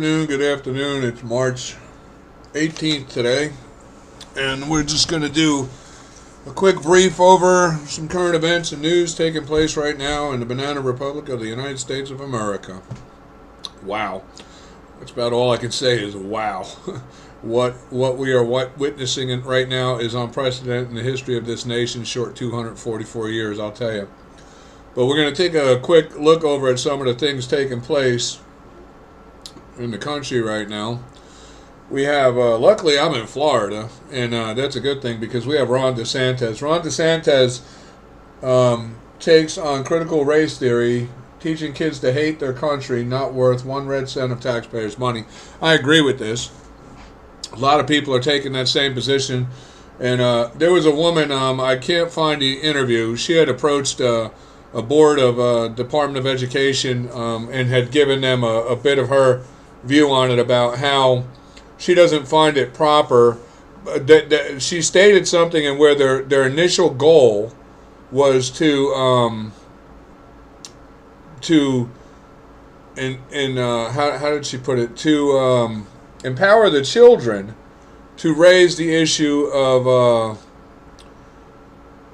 Good afternoon. It's March 18th today, and we're just going to do a quick brief over some current events and news taking place right now in the Banana Republic of the United States of America. Wow. That's about all I can say is wow. What we are witnessing right now is unprecedented in the history of this nation's short 244 years, I'll tell you. But we're going to take a quick look over at some of the things taking place in the country right now. We have, luckily I'm in Florida, and that's a good thing because we have Ron DeSantis. Ron DeSantis takes on critical race theory, teaching kids to hate their country, not worth 1 red cent of taxpayers' money. I agree with this. A lot of people are taking that same position. And there was a woman, I can't find the interview, she had approached a board of Department of Education and had given them a bit of her view on it about how she doesn't find it proper. She stated something in where their initial goal was to how did she put it, to empower the children to raise the issue of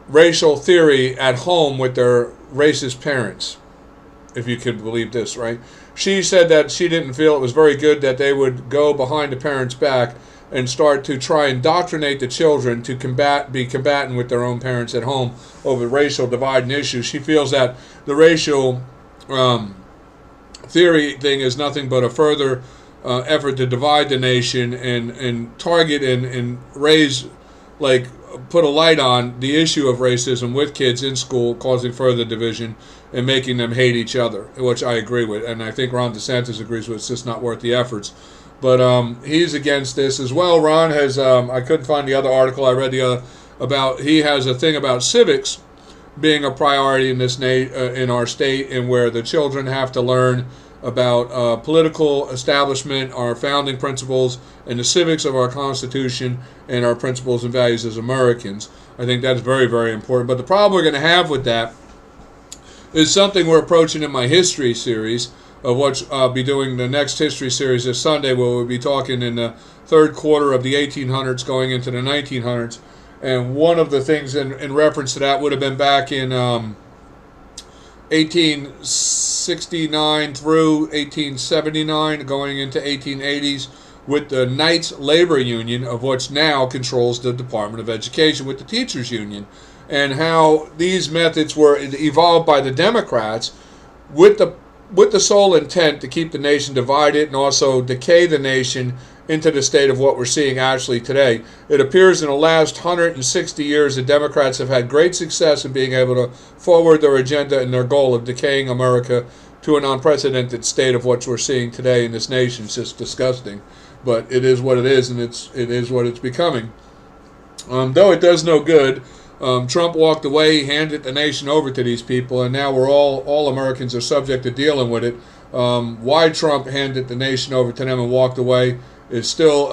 racial theory at home with their racist parents, if you could believe this, right? She said that she didn't feel it was very good that they would go behind the parents' back and start to try and indoctrinate the children to be combatant with their own parents at home over racial divide and issues. She feels that the racial theory thing is nothing but a further effort to divide the nation and target and raise, like, put a light on the issue of racism with kids in school, causing further division and making them hate each other, which I agree with, and I think Ron DeSantis agrees with. It's just not worth the efforts. But he's against this as well. Ron has, I couldn't find the other article I read about, he has a thing about civics being a priority in this in our state, and where the children have to learn about political establishment, our founding principles, and the civics of our Constitution, and our principles and values as Americans. I think that's very, very important. But the problem we're going to have with that is something we're approaching in my history series, of what I'll be doing the next history series this Sunday, where we'll be talking in the third quarter of the 1800s going into the 1900s. And one of the things in reference to that would have been back in 1869 through 1879, going into 1880s, with the Knights Labor Union, of which now controls the Department of Education, with the Teachers Union, and how these methods were evolved by the Democrats with the sole intent to keep the nation divided and also decay the nation into the state of what we're seeing actually today. It appears in the last 160 years the Democrats have had great success in being able to forward their agenda and their goal of decaying America to an unprecedented state of what we're seeing today in this nation. It's just disgusting, but it is what it is, and it is what it's becoming. Though it does no good, Trump walked away, handed the nation over to these people, and now we're all Americans are subject to dealing with it. Why Trump handed the nation over to them and walked away is still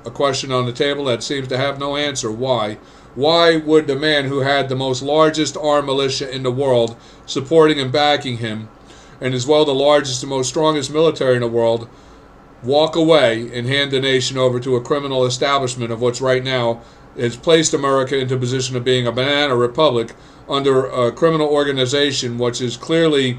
a question on the table that seems to have no answer. Why? Why would the man who had the most largest armed militia in the world supporting and backing him, and as well the largest and most strongest military in the world, walk away and hand the nation over to a criminal establishment of what's right now has placed America into a position of being a banana republic under a criminal organization which is clearly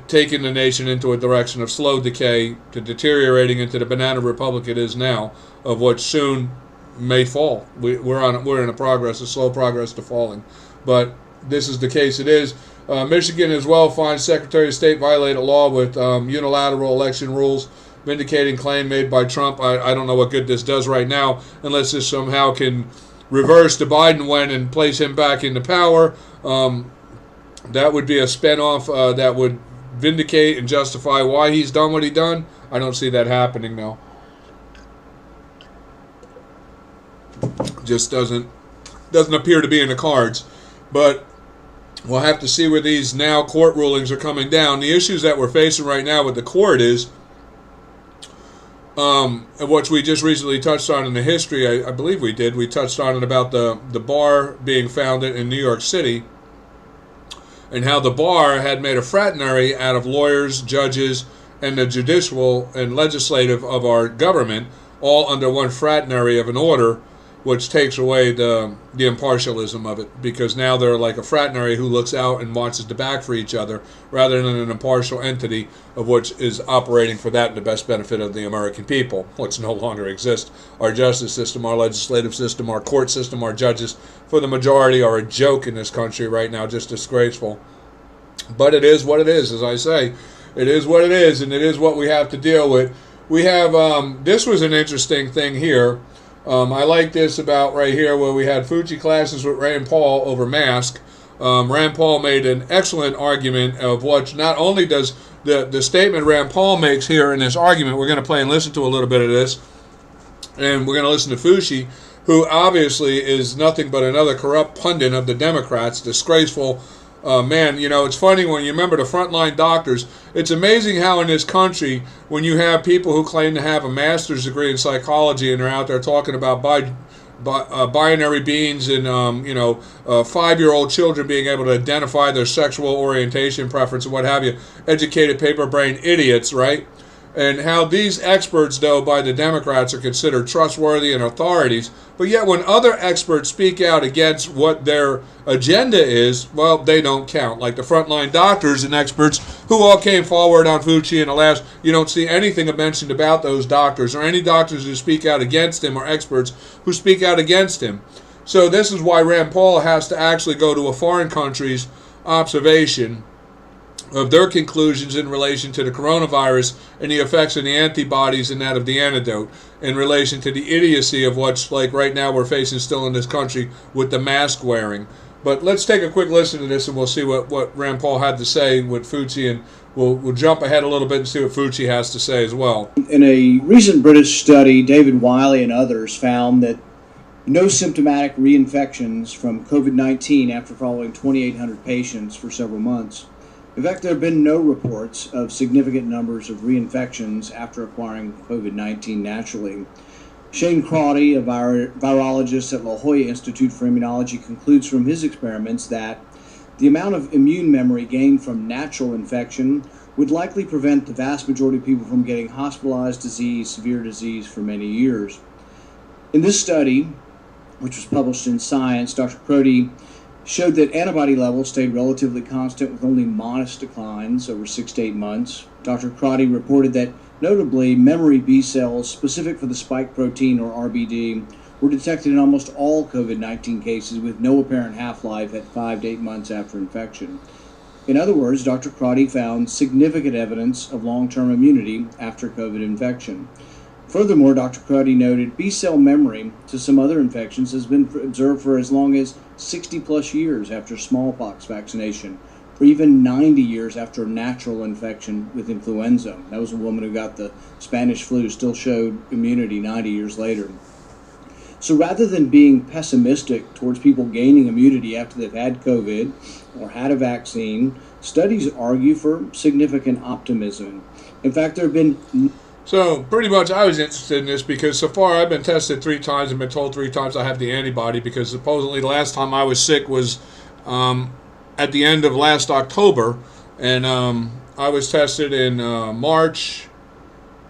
taking the nation into a direction of slow decay to deteriorating into the banana republic it is now, of what soon may fall. We're in a slow progress to falling. But this is the case it is. Michigan as well finds Secretary of State violated law with unilateral election rules, vindicating claim made by Trump. I don't know what good this does right now, unless this somehow can reverse the Biden win and place him back into power. That would be a spinoff that would vindicate and justify why he's done what he done. I don't see that happening now. Just doesn't appear to be in the cards. But we'll have to see where these now court rulings are coming down. The issues that we're facing right now with the court is what we just recently touched on in the history. I believe we did. We touched on it about the bar being founded in New York City, and how the bar had made a fraternity out of lawyers, judges, and the judicial and legislative of our government all under one fraternary of an order, which takes away the impartialism of it, because now they're like a fraternary who looks out and watches the back for each other rather than an impartial entity of which is operating for that and the best benefit of the American people, which no longer exists. Our justice system, our legislative system, our court system, our judges, for the majority, are a joke in this country right now, just disgraceful. But it is what it is, as I say. It is what it is, and it is what we have to deal with. We have, this was an interesting thing here. I like this about right here where we had Fauci classes with Rand Paul over mask. Rand Paul made an excellent argument of what not only does the statement Rand Paul makes here in this argument, we're going to play and listen to a little bit of this, and we're going to listen to Fauci, who obviously is nothing but another corrupt pundit of the Democrats, disgraceful man. You know, it's funny when you remember the frontline doctors. It's amazing how in this country, when you have people who claim to have a master's degree in psychology and they're out there talking about binary beings and 5-year-old children being able to identify their sexual orientation preference and what have you, educated paper brain idiots, right? And how these experts, though, by the Democrats are considered trustworthy and authorities, but yet when other experts speak out against what their agenda is, well, they don't count. Like the frontline doctors and experts who all came forward on Fauci in the last, you don't see anything mentioned about those doctors or any doctors who speak out against him or experts who speak out against him. So this is why Rand Paul has to actually go to a foreign country's observation of their conclusions in relation to the coronavirus and the effects of the antibodies and that of the antidote in relation to the idiocy of what's like right now we're facing still in this country with the mask wearing. But let's take a quick listen to this and we'll see what Rand Paul had to say with Fauci, and we'll jump ahead a little bit and see what Fauci has to say as well. In a recent British study, David Wiley and others found that no symptomatic reinfections from COVID-19 after following 2,800 patients for several months. In fact, there have been no reports of significant numbers of reinfections after acquiring COVID-19 naturally. Shane Crotty, a virologist at La Jolla Institute for Immunology, concludes from his experiments that the amount of immune memory gained from natural infection would likely prevent the vast majority of people from getting hospitalized disease, severe disease for many years. In this study, which was published in Science, Dr. Crotty showed that antibody levels stayed relatively constant with only modest declines over 6 to 8 months. Dr. Crotty reported that, notably, memory B cells specific for the spike protein, or RBD, were detected in almost all COVID-19 cases with no apparent half-life at 5 to 8 months after infection. In other words, Dr. Crotty found significant evidence of long-term immunity after COVID infection. Furthermore, Dr. Crotty noted B-cell memory to some other infections has been observed for as long as 60-plus years after smallpox vaccination, or even 90 years after a natural infection with influenza. That was a woman who got the Spanish flu, still showed immunity 90 years later. So rather than being pessimistic towards people gaining immunity after they've had COVID or had a vaccine, studies argue for significant optimism. In fact, there have been... So pretty much I was interested in this because so far I've been tested 3 times and been told 3 times I have the antibody, because supposedly the last time I was sick was at the end of last October, and I was tested in March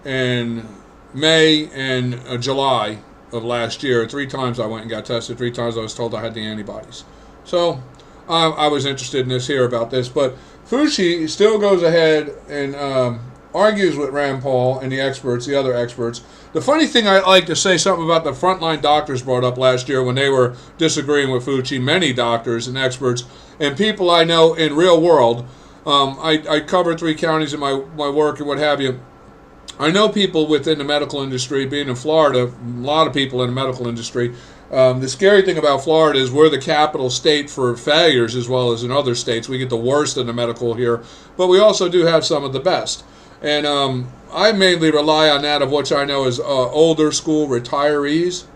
and May and July of last year. 3 times I went and got tested. 3 times I was told I had the antibodies. So I was interested in this here about this, but Fauci still goes ahead and argues with Rand Paul and the experts, the other experts. The funny thing, I like to say something about the frontline doctors brought up last year when they were disagreeing with Fauci. Many doctors and experts and people I know in real world. I cover 3 counties in my work and what have you. I know people within the medical industry. Being in Florida, a lot of people in the medical industry. The scary thing about Florida is we're the capital state for failures, as well as in other states. We get the worst in the medical here, but we also do have some of the best. And I mainly rely on that of which I know is older school retirees.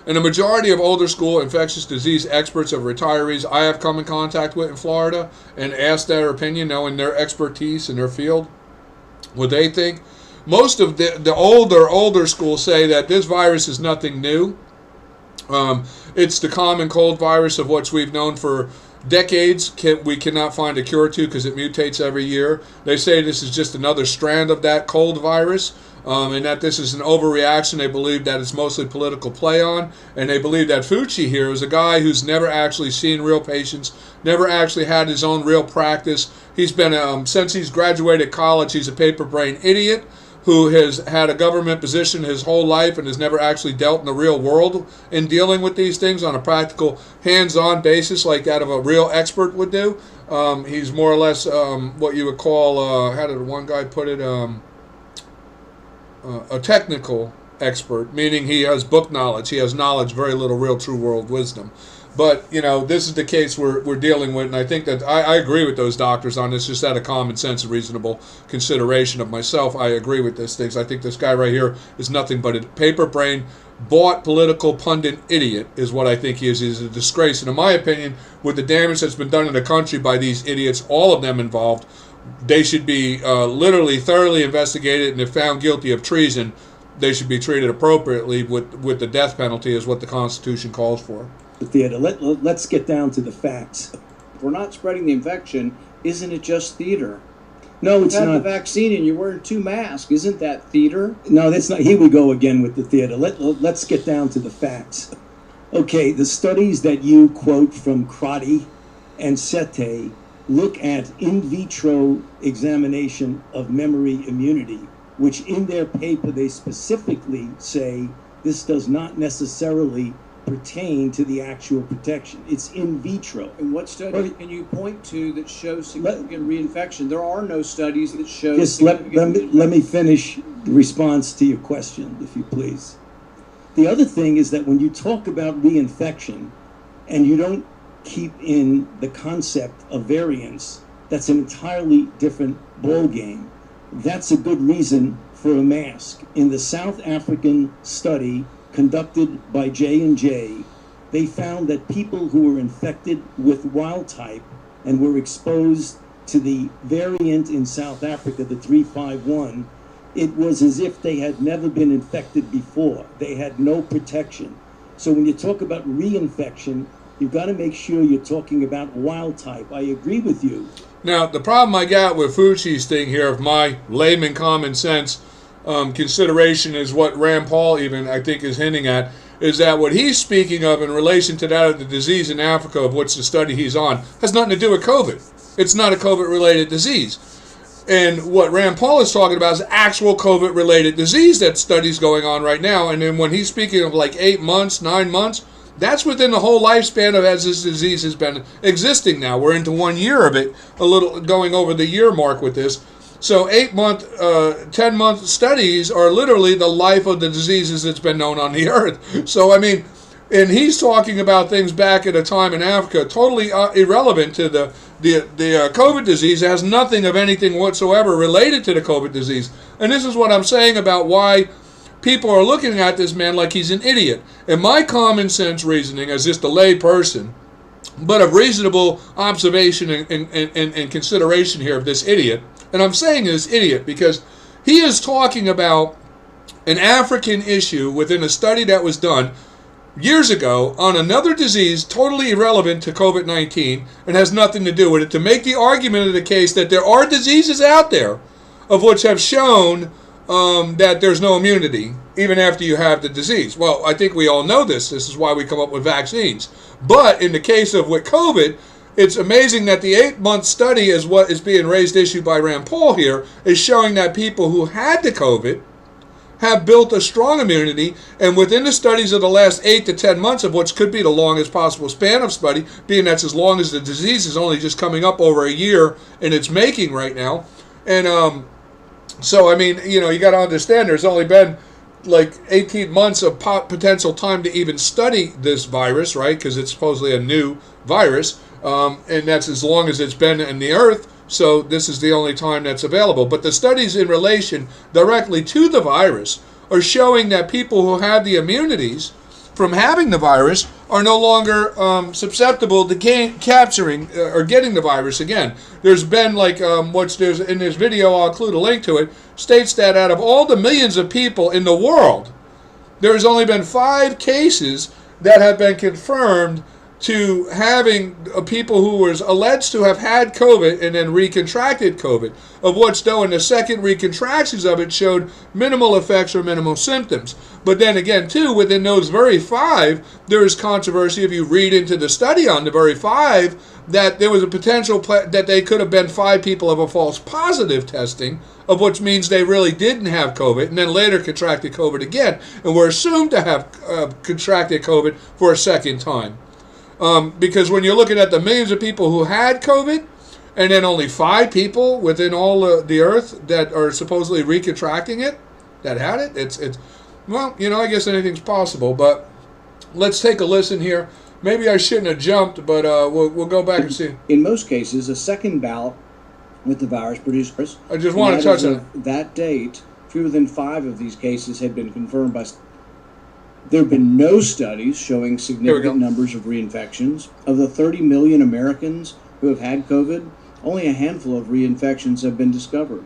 And the majority of older school infectious disease experts of retirees I have come in contact with in Florida and asked their opinion, knowing their expertise in their field, what they think. Most of the older school say that this virus is nothing new. It's the common cold virus of which we've known for decades we cannot find a cure to because it mutates every year. They say this is just another strand of that cold virus, and that this is an overreaction. They believe that it's mostly political play on, and they believe that Fauci here is a guy who's never actually seen real patients, never actually had his own real practice. He's been, since he's graduated college, he's a paper brain idiot who has had a government position his whole life and has never actually dealt in the real world in dealing with these things on a practical, hands-on basis like that of a real expert would do. He's more or less what you would call, how did one guy put it, a technical expert, meaning he has book knowledge. He has knowledge, very little real true world wisdom. But, this is the case we're dealing with, and I think that I agree with those doctors on this, just out of common sense and reasonable consideration of myself. I agree with these things. I think this guy right here is nothing but a paper brain, bought political pundit idiot is what I think he is. He's a disgrace. And in my opinion, with the damage that's been done in the country by these idiots, all of them involved, they should be literally thoroughly investigated, and if found guilty of treason, they should be treated appropriately with the death penalty, is what the Constitution calls for. The theater. Let's get down to the facts. If we're not spreading the infection, isn't it just theater? No, it's You have not. the vaccine and you're wearing 2 masks. Isn't that theater? No, that's not. Here we go again with the theater. Let's get down to the facts. Okay, the studies that you quote from Crotty and Sete look at in vitro examination of memory immunity, which in their paper they specifically say this does not necessarily pertain to the actual protection. It's in vitro. And what study can you point to that shows significant reinfection? There are no studies that show Just let me finish the response to your question, if you please. The other thing is that when you talk about reinfection and you don't keep in the concept of variants, that's an entirely different ballgame. That's a good reason for a mask. In the South African study conducted by J&J, they found that people who were infected with wild type and were exposed to the variant in South Africa, the 351, it was as if they had never been infected before. They had no protection. So when you talk about reinfection, you've got to make sure you're talking about wild type. I agree with you. Now, the problem I got with Fauci's thing here, of my layman common sense consideration, is what Rand Paul even, I think, is hinting at, is that what he's speaking of in relation to that of the disease in Africa, of which the study he's on, has nothing to do with COVID. It's not a COVID-related disease. And what Rand Paul is talking about is actual COVID-related disease. That study's going on right now. And then when he's speaking of like 8 months, 9 months, that's within the whole lifespan of as this disease has been existing now. We're into 1 year of it, a little going over the year mark with this. So 8-month, 10-month studies are literally the life of the diseases that's been known on the earth. So, I mean, and he's talking about things back at a time in Africa totally irrelevant to the COVID disease. It has nothing of anything whatsoever related to the COVID disease. And this is what I'm saying about why people are looking at this man like he's an idiot. And my common sense reasoning as just a lay person, but of reasonable observation and consideration here of this idiot, and I'm saying this idiot because he is talking about an African issue within a study that was done years ago on another disease totally irrelevant to COVID-19 and has nothing to do with it, to make the argument of the case that there are diseases out there of which have shown that there's no immunity even after you have the disease. Well, I think we all know this. This is why we come up with vaccines. But in the case of with COVID, it's amazing that the 8-month study is what is being raised issue by Rand Paul here, is showing that people who had the COVID have built a strong immunity, and within the studies of the last 8 to 10 months, of which could be the longest possible span of study, being that's as long as the disease is only just coming up over a year in its making right now. And so, I mean, you got to understand there's only been like 18 months of potential time to even study this virus, right? Because it's supposedly a new virus, and that's as long as it's been in the earth. So this is the only time that's available. But the studies in relation directly to the virus are showing that people who have the immunities from having the virus are no longer susceptible to capturing or getting the virus again. There's been like there's in this video, I'll include a link to it, states that out of all the millions of people in the world, there's only been 5 cases that have been confirmed to having people who was alleged to have had COVID and then recontracted COVID, of which, though, in the second recontractions of it showed minimal effects or minimal symptoms. But then again, too, within those very 5, there is controversy, if you read into the study on the very 5, that there was a potential that they could have been 5 people of a false positive testing, of which means they really didn't have COVID, and then later contracted COVID again, and were assumed to have contracted COVID for a second time. Because when you're looking at the millions of people who had COVID, and then only 5 people within all the earth that are supposedly recontracting it, that had it, it's well, I guess anything's possible. But let's take a listen here. Maybe I shouldn't have jumped, but we'll go back and see. In most cases, a second bout with the virus produced. I just want to touch on it. That date, fewer than 5 of these cases had been confirmed by. There have been no studies showing significant numbers of reinfections. Of the 30 million Americans who have had COVID, only a handful of reinfections have been discovered.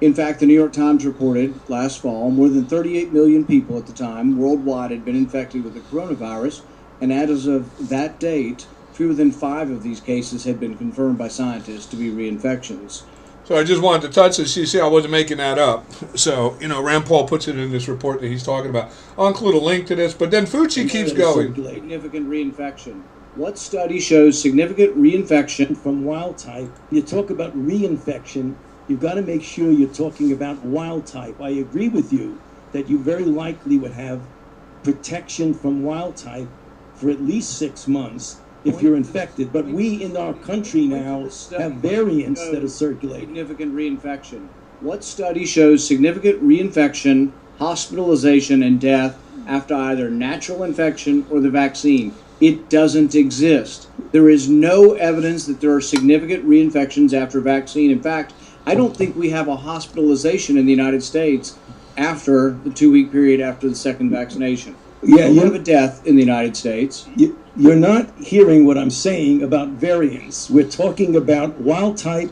In fact, the New York Times reported last fall more than 38 million people at the time worldwide had been infected with the coronavirus, and as of that date, fewer than 5 of these cases had been confirmed by scientists to be reinfections. So I just wanted to touch this. You see, I wasn't making that up. So, Rand Paul puts it in this report that he's talking about. I'll include a link to this, but then Fauci keeps going. Significant reinfection. What study shows significant reinfection from wild type? You talk about reinfection, you've got to make sure you're talking about wild type. I agree with you that you very likely would have protection from wild type for at least 6 months if you're infected. But we in our country now have variants that are circulating. Significant reinfection. What study shows significant reinfection, hospitalization, and death after either natural infection or the vaccine? It doesn't exist. There is no evidence that there are significant reinfections after vaccine. In fact, I don't think we have a hospitalization in the United States after the 2-week period after the second vaccination. Yeah, you have a death in the United States. You're not hearing what I'm saying about variants. We're talking about wild type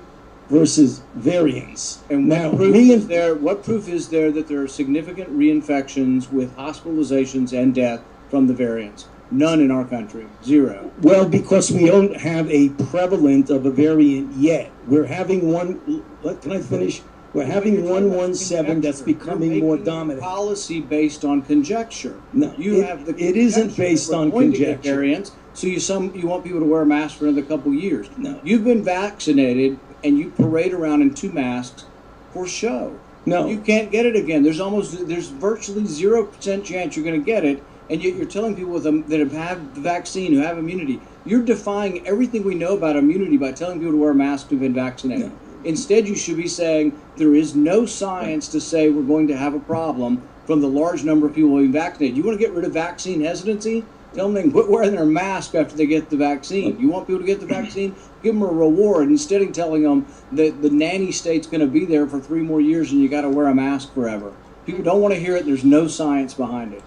versus variants. And now, what proof is there that there are significant reinfections with hospitalizations and death from the variants? None in our country. 0. Well, because we don't have a prevalent of a variant yet. We're having one. Can I finish? We're having 117 that's becoming more dominant. Policy based on conjecture. No, it isn't based on conjecture. Variants, so you want people to wear a mask for another couple years. No. You've been vaccinated and you parade around in 2 masks for show. No. You can't get it again. There's virtually 0% chance you're going to get it, and yet you're telling people that have had the vaccine, who have immunity. You're defying everything we know about immunity by telling people to wear a mask who've been vaccinated. No. Instead, you should be saying there is no science to say we're going to have a problem from the large number of people being vaccinated. You want to get rid of vaccine hesitancy? Tell them they can quit wearing their mask after they get the vaccine. You want people to get the vaccine? Give them a reward instead of telling them that the nanny state's going to be there for 3 more years and you got to wear a mask forever. People don't want to hear it. There's no science behind it.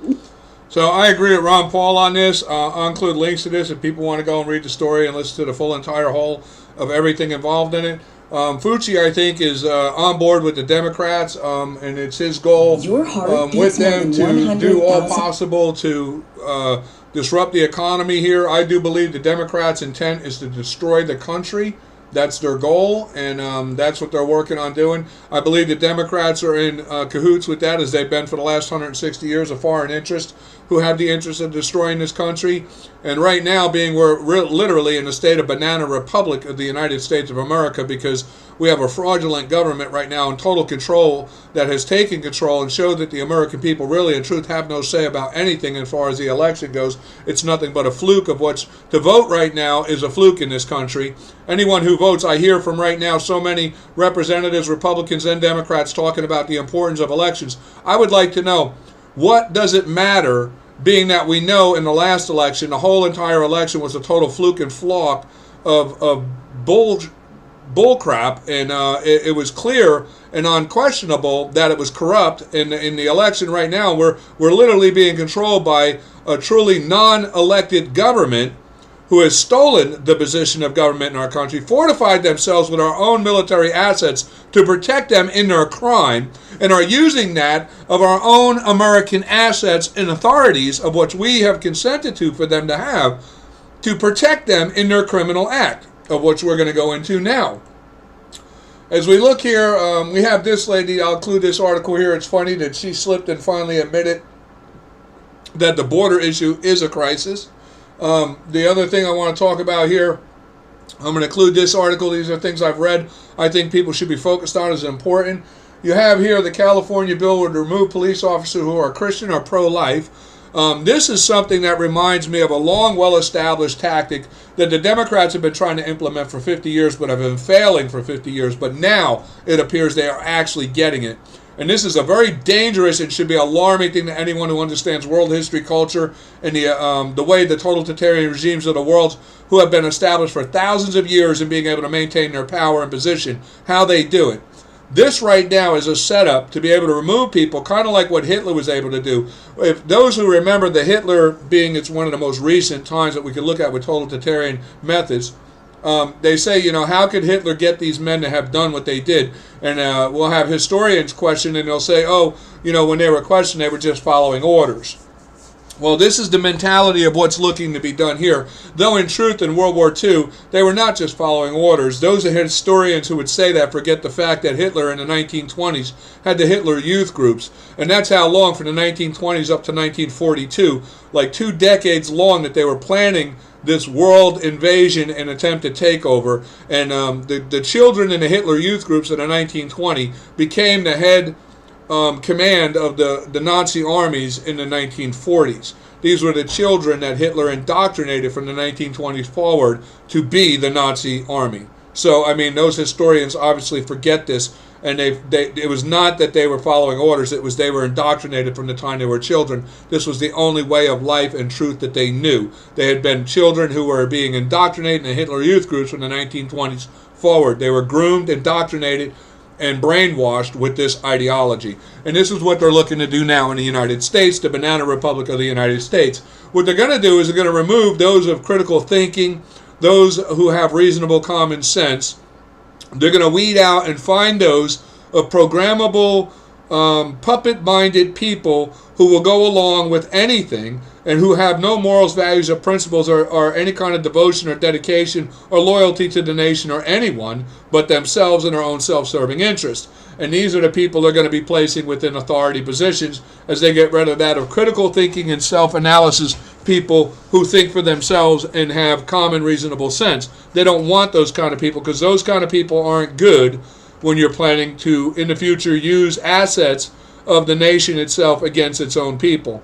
So I agree with Ron Paul on this. I'll include links to this if people want to go and read the story and listen to the full entire whole of everything involved in it. Fauci, I think, is on board with the Democrats, and it's his goal with them to do all possible to disrupt the economy here. I do believe the Democrats' intent is to destroy the country. That's their goal, and that's what they're working on doing. I believe the Democrats are in cahoots with that, as they've been for the last 160 years, a foreign interest who have the interest of destroying this country. And right now, we're literally in a state of banana republic of the United States of America, because we have a fraudulent government right now in total control that has taken control and showed that the American people really, in truth, have no say about anything as far as the election goes. It's nothing but a fluke of what's to vote right now is a fluke in this country. Anyone who votes, I hear from right now so many representatives, Republicans and Democrats, talking about the importance of elections. I would like to know, what does it matter, being that we know in the last election, the whole entire election was a total fluke and flock of bull crap, and it was clear and unquestionable that it was corrupt. In the election right now, we're literally being controlled by a truly non-elected government who has stolen the position of government in our country, fortified themselves with our own military assets to protect them in their crime, and are using that of our own American assets and authorities, of which we have consented to for them to have, to protect them in their criminal act, of which we're going to go into now. As we look here, we have this lady. I'll include this article here. It's funny that she slipped and finally admitted that the border issue is a crisis. The other thing I want to talk about here, I'm going to include this article. These are things I've read I think people should be focused on as important. You have here the California bill would remove police officers who are Christian or pro-life. This is something that reminds me of a long, well-established tactic that the Democrats have been trying to implement for 50 years, but have been failing for 50 years. But now it appears they are actually getting it. And this is a very dangerous and should be alarming thing to anyone who understands world history, culture, and the way the totalitarian regimes of the world who have been established for thousands of years and being able to maintain their power and position, how they do it. This right now is a setup to be able to remove people, kind of like what Hitler was able to do. If those who remember the Hitler being, it's one of the most recent times that we could look at with totalitarian methods, they say, how could Hitler get these men to have done what they did? And we'll have historians question, and they'll say, when they were questioned, they were just following orders. Well, this is the mentality of what's looking to be done here. Though in truth, in World War II, they were not just following orders. Those historians who would say that forget the fact that Hitler in the 1920s had the Hitler Youth Groups. And that's how long, from the 1920s up to 1942, like 2 decades long, that they were planning this world invasion and attempted takeover. And the children in the Hitler Youth Groups in the 1920 became the head command of the Nazi armies in the 1940s. These were the children that Hitler indoctrinated from the 1920s forward to be the Nazi army. So, those historians obviously forget this, and it was not that they were following orders, it was they were indoctrinated from the time they were children. This was the only way of life and truth that they knew. They had been children who were being indoctrinated in the Hitler Youth Groups from the 1920s forward. They were groomed, indoctrinated, and brainwashed with this ideology. And this is what they're looking to do now in the United States, the Banana Republic of the United States. What they're going to do is they're going to remove those of critical thinking, those who have reasonable common sense. They're going to weed out and find those of programmable, puppet-minded people who will go along with anything and who have no morals, values, or principles, or any kind of devotion or dedication or loyalty to the nation or anyone but themselves and their own self-serving interests. And these are the people they're going to be placing within authority positions as they get rid of that of critical thinking and self-analysis people who think for themselves and have common reasonable sense. They don't want those kind of people, because those kind of people aren't good when you're planning to, in the future, use assets of the nation itself against its own people.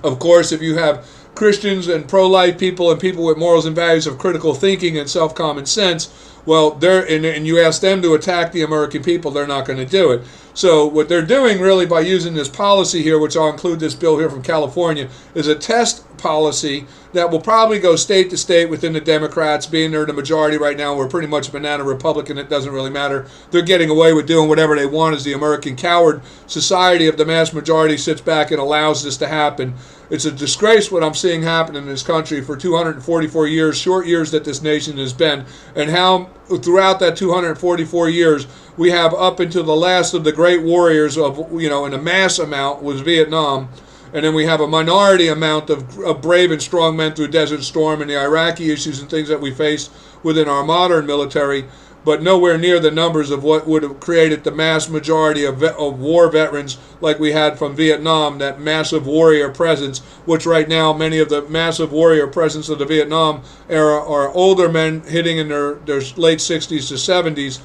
Of course, if you have Christians and pro-life people and people with morals and values of critical thinking and self-common sense, well, and you ask them to attack the American people, they're not going to do it. So what they're doing really by using this policy here, which I'll include this bill here from California, is a test policy that will probably go state to state within the Democrats, being they're the majority right now. We're pretty much a banana Republican. It doesn't really matter. They're getting away with doing whatever they want as the American coward society of the mass majority sits back and allows this to happen. It's a disgrace what I'm seeing happen in this country for 244 years, short years that this nation has been, and how throughout that 244 years we have up into the last of the great warriors of, in a mass amount was Vietnam. And then we have a minority amount of brave and strong men through Desert Storm and the Iraqi issues and things that we face within our modern military, but nowhere near the numbers of what would have created the mass majority of war veterans like we had from Vietnam, that massive warrior presence, which right now many of the massive warrior presence of the Vietnam era are older men hitting in their late 60s to 70s.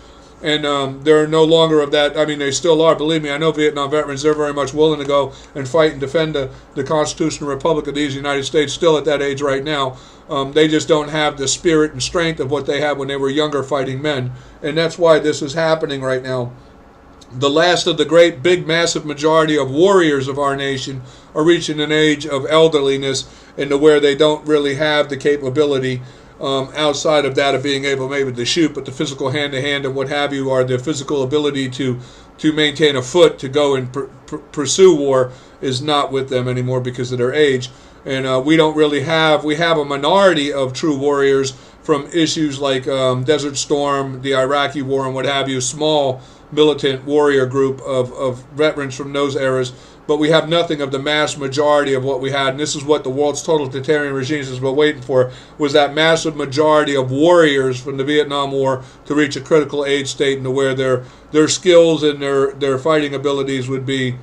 And they're no longer of that. They still are. Believe me, I know Vietnam veterans. They're very much willing to go and fight and defend the Constitutional Republic of these United States still at that age right now. They just don't have the spirit and strength of what they had when they were younger fighting men. And that's why this is happening right now. The last of the great, big, massive majority of warriors of our nation are reaching an age of elderliness and to where they don't really have the capability outside of that of being able maybe to shoot, but the physical hand-to-hand and what have you, are the physical ability to maintain a foot to go and pursue war is not with them anymore because of their age. And we don't really have, we have a minority of true warriors from issues like Desert Storm, the Iraqi war, and what have you, small militant warrior group of veterans from those eras. but we have nothing of the mass majority of what we had. And this is what the world's totalitarian regimes has been waiting for, was that massive majority of warriors from the Vietnam War to reach a critical age state and to where their skills and their fighting abilities would be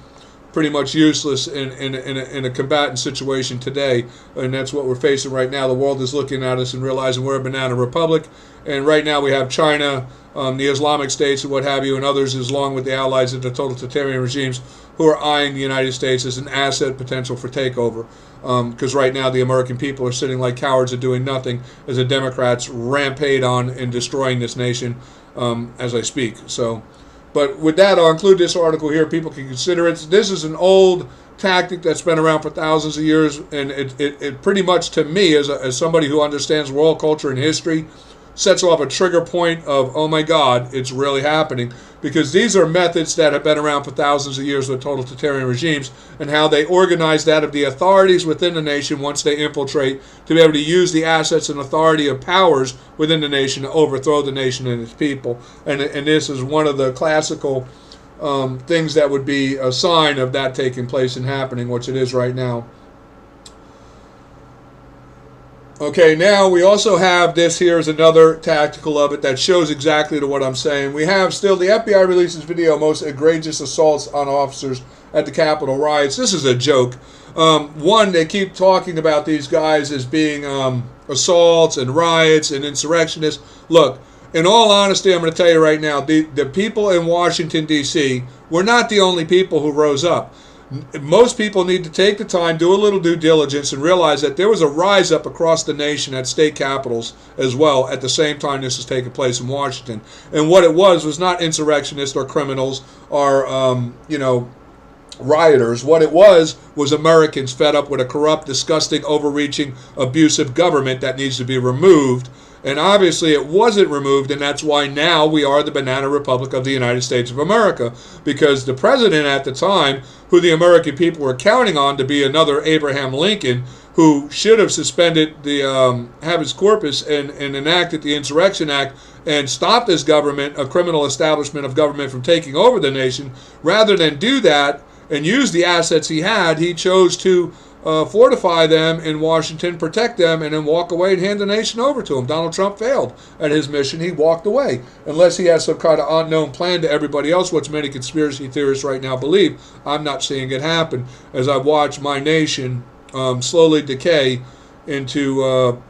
pretty much useless in a combatant situation today. And that's what we're facing right now. The world is looking at us and realizing we're a banana republic. And right now we have China, the Islamic states and what have you, and others, along with the allies of the totalitarian regimes, who are eyeing the United States as an asset potential for takeover. Because right now the American people are sitting like cowards and doing nothing as the Democrats rampage on and destroying this nation as I speak. So, but with that, I'll include this article here. People can consider it. This is an old tactic that's been around for thousands of years, and it pretty much, to me, as somebody who understands world culture and history, sets off a trigger point of, oh my God, it's really happening. Because these are methods that have been around for thousands of years with totalitarian regimes, and how they organize that of the authorities within the nation once they infiltrate to be able to use the assets and authority of powers within the nation to overthrow the nation and its people. And this is one of the classical things that would be a sign of that taking place and happening, which it is right now. Okay, now we also have this. Here's another tactical of it that shows exactly to what I'm saying. We have still the FBI releases video of most egregious assaults on officers at the Capitol riots. This is a joke. One, they keep talking about these guys as being assaults and riots and insurrectionists. Look, in all honesty, I'm going to tell you right now, the people in Washington, D.C. were not the only people who rose up. Most people need to take the time, do a little due diligence, and realize that there was a rise up across the nation at state capitals as well at the same time this is taking place in Washington. And what it was not insurrectionists or criminals or, rioters. What it was Americans fed up with a corrupt, disgusting, overreaching, abusive government that needs to be removed. And obviously it wasn't removed, and that's why now we are the banana republic of the United States of America, because the president at the time, who the American people were counting on to be another Abraham Lincoln, who should have suspended the habeas corpus and enacted the Insurrection Act and stopped this government, a criminal establishment of government, from taking over the nation, rather than do that and use the assets he had, he chose to fortify them in Washington, protect them, and then walk away and hand the nation over to him. Donald Trump failed at his mission. He walked away. Unless he has some kind of unknown plan to everybody else, which many conspiracy theorists right now believe. I'm not seeing it happen as I watch my nation slowly decay into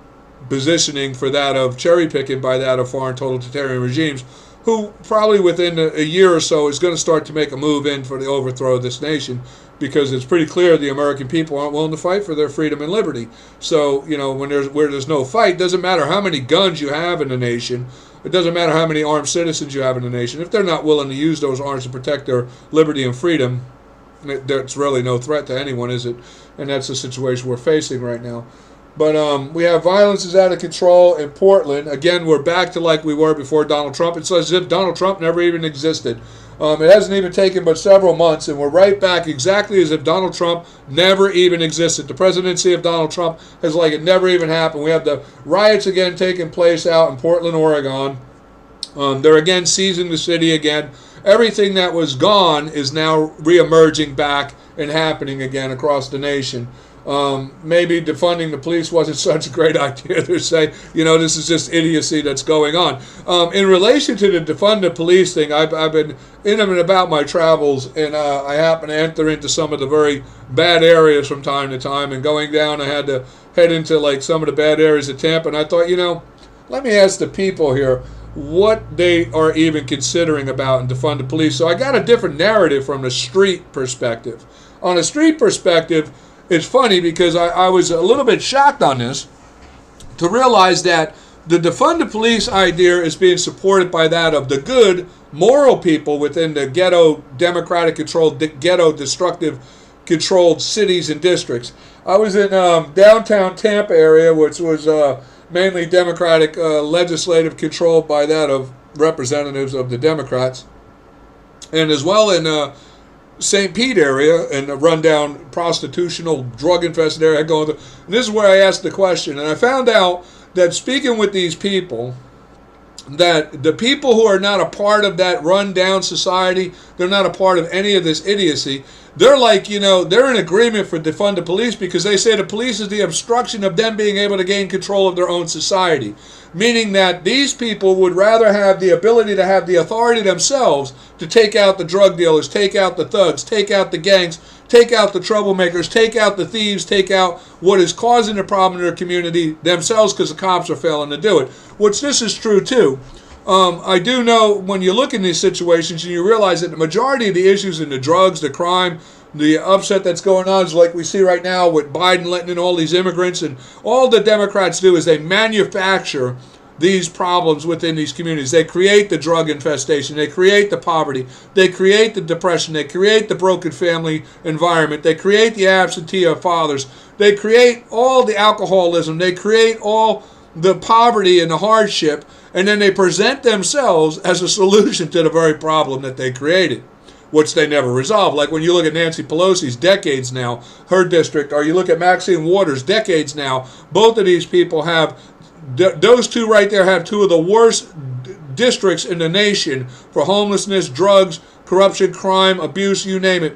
positioning for that of cherry picking by that of foreign totalitarian regimes, who probably within a year or so is going to start to make a move in for the overthrow of this nation, because it's pretty clear the American people aren't willing to fight for their freedom and liberty. So, where there's no fight, doesn't matter how many guns you have in the nation, it doesn't matter how many armed citizens you have in the nation. If they're not willing to use those arms to protect their liberty and freedom, there's really no threat to anyone, is it? And that's the situation we're facing right now. But we have violence is out of control in Portland. Again, we're back to like we were before Donald Trump. It's as if Donald Trump never even existed. It hasn't even taken but several months, and we're right back exactly as if Donald Trump never even existed. The presidency of Donald Trump is like it never even happened. We have the riots again taking place out in Portland, Oregon. They're again seizing the city again. Everything that was gone is now reemerging back and happening again across the nation. Maybe defunding the police wasn't such a great idea. They say, this is just idiocy that's going on. In relation to the defund the police thing, I've been in and about my travels, and I happen to enter into some of the very bad areas from time to time. And going down, I had to head into like some of the bad areas of Tampa, and I thought, let me ask the people here what they are even considering about and defund the police. So I got a different narrative from the street perspective. On a street perspective, it's funny because I was a little bit shocked on this to realize that the defund the police idea is being supported by that of the good, moral people within the ghetto, Democratic-controlled, ghetto, destructive, controlled cities and districts. I was in downtown Tampa area, which was mainly Democratic legislative, controlled by that of representatives of the Democrats, and as well in St. Pete area and a rundown prostitutional, drug-infested area. And this is where I asked the question, and I found out that speaking with these people, that the people who are not a part of that rundown society, they're not a part of any of this idiocy, they're like, they're in agreement for defund the police because they say the police is the obstruction of them being able to gain control of their own society. Meaning that these people would rather have the ability to have the authority themselves to take out the drug dealers, take out the thugs, take out the gangs, take out the troublemakers, take out the thieves, take out what is causing the problem in their community themselves because the cops are failing to do it. Which this is true too. I do know when you look in these situations and you realize that the majority of the issues in the drugs, the crime, the upset that's going on is like we see right now with Biden letting in all these immigrants, and all the Democrats do is they manufacture these problems within these communities. They create the drug infestation, they create the poverty, they create the depression, they create the broken family environment, they create the absentee fathers, they create all the alcoholism, they create all the poverty and the hardship, and then they present themselves as a solution to the very problem that they created, which they never resolved. Like when you look at Nancy Pelosi's decades now, her district, or you look at Maxine Waters' decades now, both of these people have, those two right there have two of the worst districts in the nation for homelessness, drugs, corruption, crime, abuse, you name it.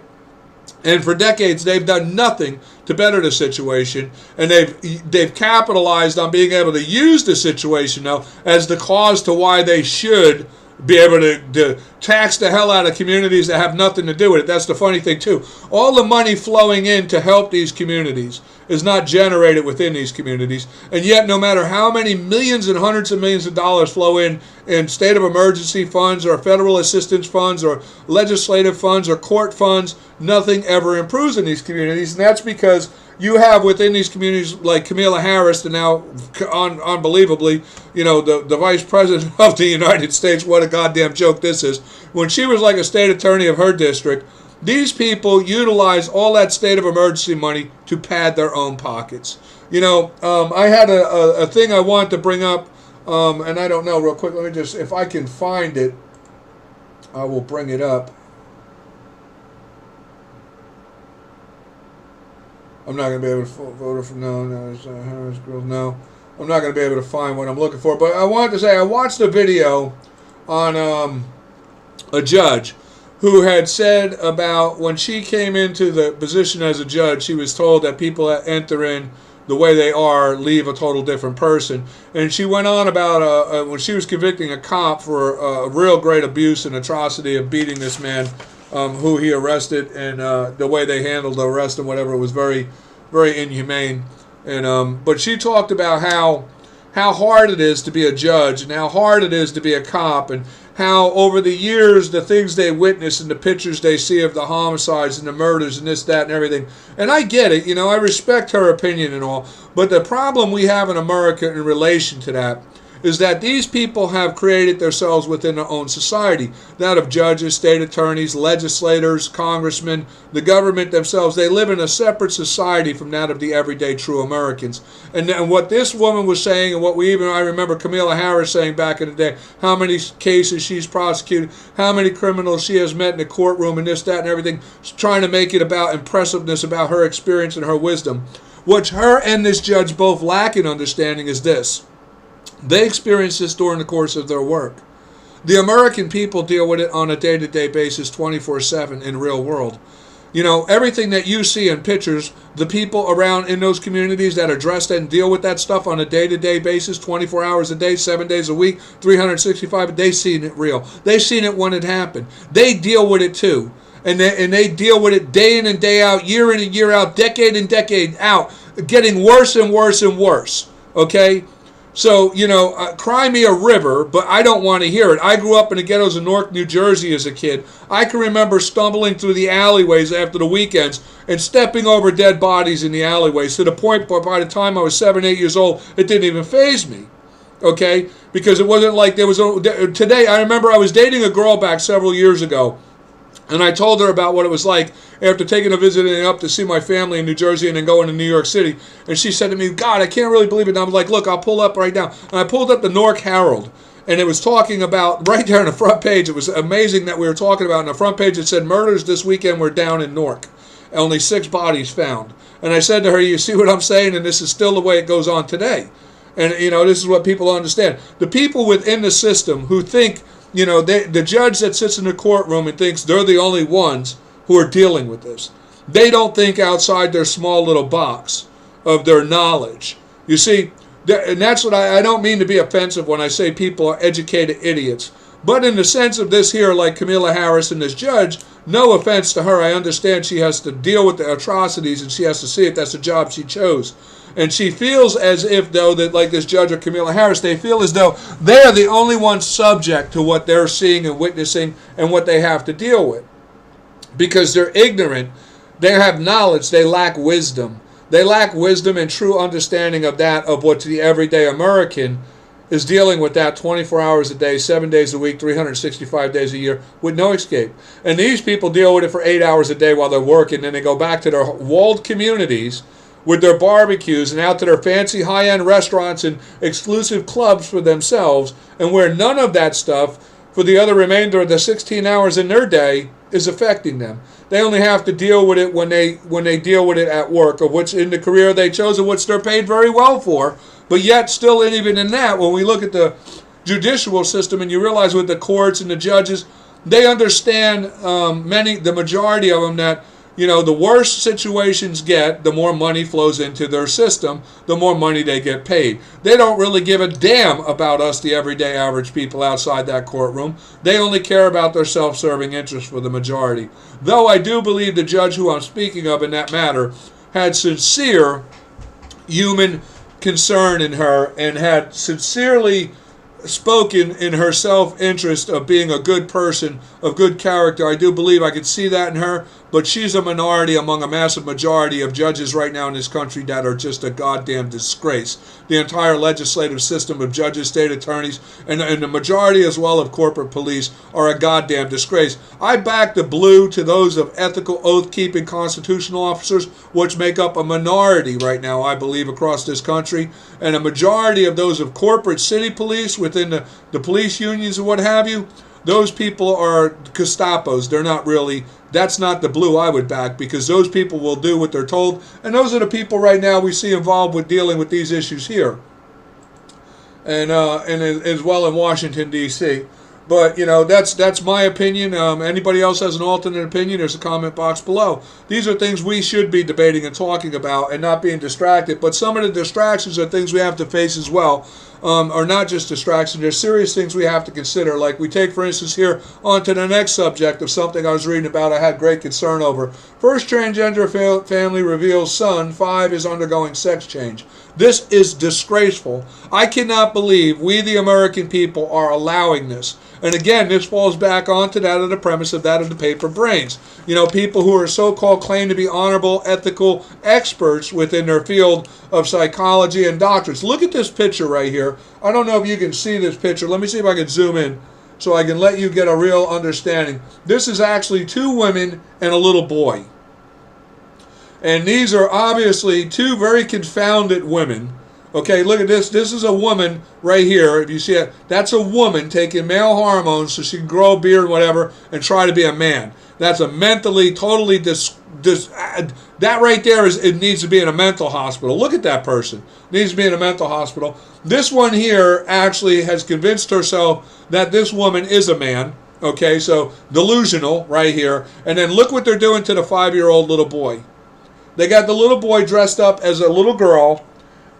And for decades, they've done nothing to better the situation, and they've capitalized on being able to use the situation now as the cause to why they should be able to tax the hell out of communities that have nothing to do with it. That's the funny thing too. All the money flowing in to help these communities is not generated within these communities, and yet no matter how many millions and hundreds of millions of dollars flow in state of emergency funds or federal assistance funds or legislative funds or court funds, nothing ever improves in these communities. And that's because you have within these communities like Kamala Harris, and now unbelievably, the vice president of the United States. What a goddamn joke this is. When she was like a state attorney of her district, these people utilize all that state of emergency money to pad their own pockets. I had a thing I wanted to bring up, and I don't know, real quick, let me just, if I can find it, I will bring it up. I'm not going to be able to vote for no. Harris girls, no. I'm not going to be able to find what I'm looking for. But I wanted to say I watched a video on a judge who had said about when she came into the position as a judge, she was told that people that enter in the way they are leave a total different person. And she went on about when she was convicting a cop for a real great abuse and atrocity of beating this man who he arrested, and the way they handled the arrest and whatever was very, very inhumane. And but she talked about how hard it is to be a judge and how hard it is to be a cop, and how over the years the things they witness and the pictures they see of the homicides and the murders and this, that, and everything. And I get it, I respect her opinion and all, but the problem we have in America in relation to that is that these people have created themselves within their own society, that of judges, state attorneys, legislators, congressmen, the government themselves. They live in a separate society from that of the everyday true Americans. And what this woman was saying, and what I remember Kamala Harris saying back in the day, how many cases she's prosecuted, how many criminals she has met in the courtroom, and this, that, and everything, trying to make it about impressiveness, about her experience and her wisdom. What her and this judge both lack in understanding is this. They experience this during the course of their work. The American people deal with it on a day-to-day basis, 24/7 in real world. Everything that you see in pictures, the people around in those communities that address that and deal with that stuff on a day-to-day basis, 24 hours a day, 7 days a week, 365, they've seen it real. They've seen it when it happened. They deal with it too. And they deal with it day in and day out, year in and year out, decade and decade out, getting worse and worse and worse. Okay? So, cry me a river, but I don't want to hear it. I grew up in the ghettos of Newark, New Jersey as a kid. I can remember stumbling through the alleyways after the weekends and stepping over dead bodies in the alleyways to the point where by the time I was 7, 8 years old, it didn't even faze me. Okay? Because it wasn't like there was... Today, I remember I was dating a girl back several years ago, and I told her about what it was like after taking a visit up to see my family in New Jersey and then going to New York City. And she said to me, God, I can't really believe it. And I was like, look, I'll pull up right now. And I pulled up the Newark Herald. And it was talking about, right there on the front page, it was amazing that we were talking about, on the front page it said, murders this weekend were down in Newark. Only 6 bodies found. And I said to her, you see what I'm saying? And this is still the way it goes on today. And, this is what people understand. The people within the system who think, the judge that sits in the courtroom and thinks they're the only ones who are dealing with this. They don't think outside their small little box of their knowledge. You see, and that's what I don't mean to be offensive when I say people are educated idiots. But in the sense of this here, like Kamala Harris and this judge, no offense to her, I understand she has to deal with the atrocities and she has to see if that's the job she chose. And she feels as if, though, that like this judge or Kamala Harris, they feel as though they are the only ones subject to what they're seeing and witnessing and what they have to deal with. Because they're ignorant, they have knowledge, they lack wisdom. They lack wisdom and true understanding of that, of what the everyday American is dealing with that 24 hours a day, 7 days a week, 365 days a year, with no escape. And these people deal with it for 8 hours a day while they're working, and then they go back to their walled communities with their barbecues and out to their fancy high-end restaurants and exclusive clubs for themselves, and where none of that stuff for the other remainder of the 16 hours in their day is affecting them. They only have to deal with it when they deal with it at work, of which in the career they chose, of which they're paid very well for. But yet, still, and even in that, when we look at the judicial system and you realize with the courts and the judges, they understand, the majority of them, that the worse situations get, the more money flows into their system, the more money they get paid. They don't really give a damn about us, the everyday average people outside that courtroom. They only care about their self-serving interests for the majority. Though I do believe the judge who I'm speaking of in that matter had sincere human concern in her and had sincerely spoken in her self-interest of being a good person, of good character. I do believe I could see that in her, but she's a minority among a massive majority of judges right now in this country that are just a goddamn disgrace. The entire legislative system of judges, state attorneys, and the majority as well of corporate police are a goddamn disgrace. I back the blue to those of ethical, oath-keeping constitutional officers, which make up a minority right now, I believe, across this country, and a majority of those of corporate city police within the police unions and what have you. Those people are Gestapos. They're not really, that's not the blue I would back, because those people will do what they're told. And those are the people right now we see involved with dealing with these issues here. And as well in Washington, D.C. But, that's my opinion. Anybody else has an alternate opinion, there's a comment box below. These are things we should be debating and talking about and not being distracted. But some of the distractions are things we have to face as well. Are not just distractions. There's serious things we have to consider. Like we take, for instance, here on to the next subject of something I was reading about I had great concern over. First transgender family reveals son 5 is undergoing sex change. This is disgraceful. I cannot believe we, the American people, are allowing this. And again, this falls back onto that of the premise of that of the paper brains. People who are so-called claim to be honorable, ethical experts within their field of psychology and doctors. Look at this picture right here. I don't know if you can see this picture. Let me see if I can zoom in so I can let you get a real understanding. This is actually 2 women and a little boy. And these are obviously 2 very confounded women. Okay, look at this. This is a woman right here. If you see it, that's a woman taking male hormones so she can grow a beard and whatever and try to be a man. That's a mentally, totally that right there it needs to be in a mental hospital. Look at that person. Needs to be in a mental hospital. This one here actually has convinced herself that this woman is a man. Okay, so delusional right here. And then look what they're doing to the 5-year-old little boy. They got the little boy dressed up as a little girl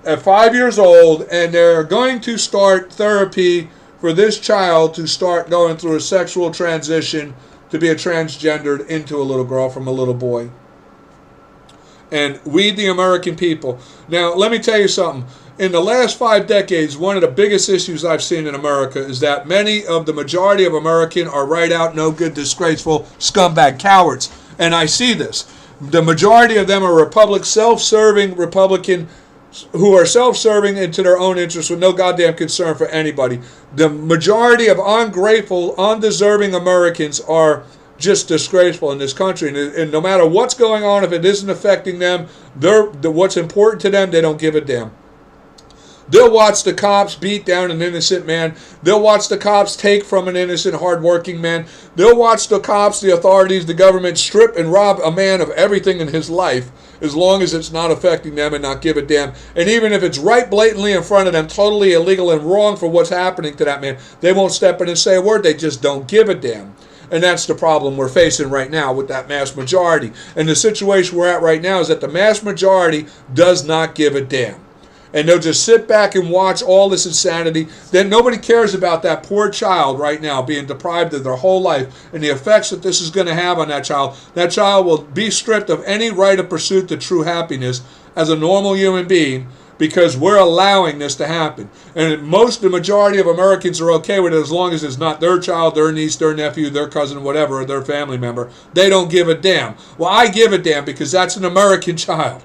at 5 years old, and they're going to start therapy for this child to start going through a sexual transition to be a transgendered into a little girl from a little boy. And we, the American people. Now, let me tell you something. In the last 5 decades, one of the biggest issues I've seen in America is that many of the majority of Americans are right out, no good, disgraceful, scumbag cowards. And I see this. The majority of them are self-serving Republican who are self-serving into their own interests with no goddamn concern for anybody. The majority of ungrateful, undeserving Americans are just disgraceful in this country. And no matter what's going on, if it isn't affecting them, what's important to them, they don't give a damn. They'll watch the cops beat down an innocent man. They'll watch the cops take from an innocent, hardworking man. They'll watch the cops, the authorities, the government strip and rob a man of everything in his life, as long as it's not affecting them and not give a damn. And even if it's right blatantly in front of them, totally illegal and wrong for what's happening to that man, they won't step in and say a word. They just don't give a damn. And that's the problem we're facing right now with that mass majority. And the situation we're at right now is that the mass majority does not give a damn. And they'll just sit back and watch all this insanity. Then nobody cares about that poor child right now being deprived of their whole life and the effects that this is going to have on that child. That child will be stripped of any right of pursuit to true happiness as a normal human being because we're allowing this to happen. And the majority of Americans are okay with it as long as it's not their child, their niece, their nephew, their cousin, whatever, or their family member. They don't give a damn. Well, I give a damn because that's an American child.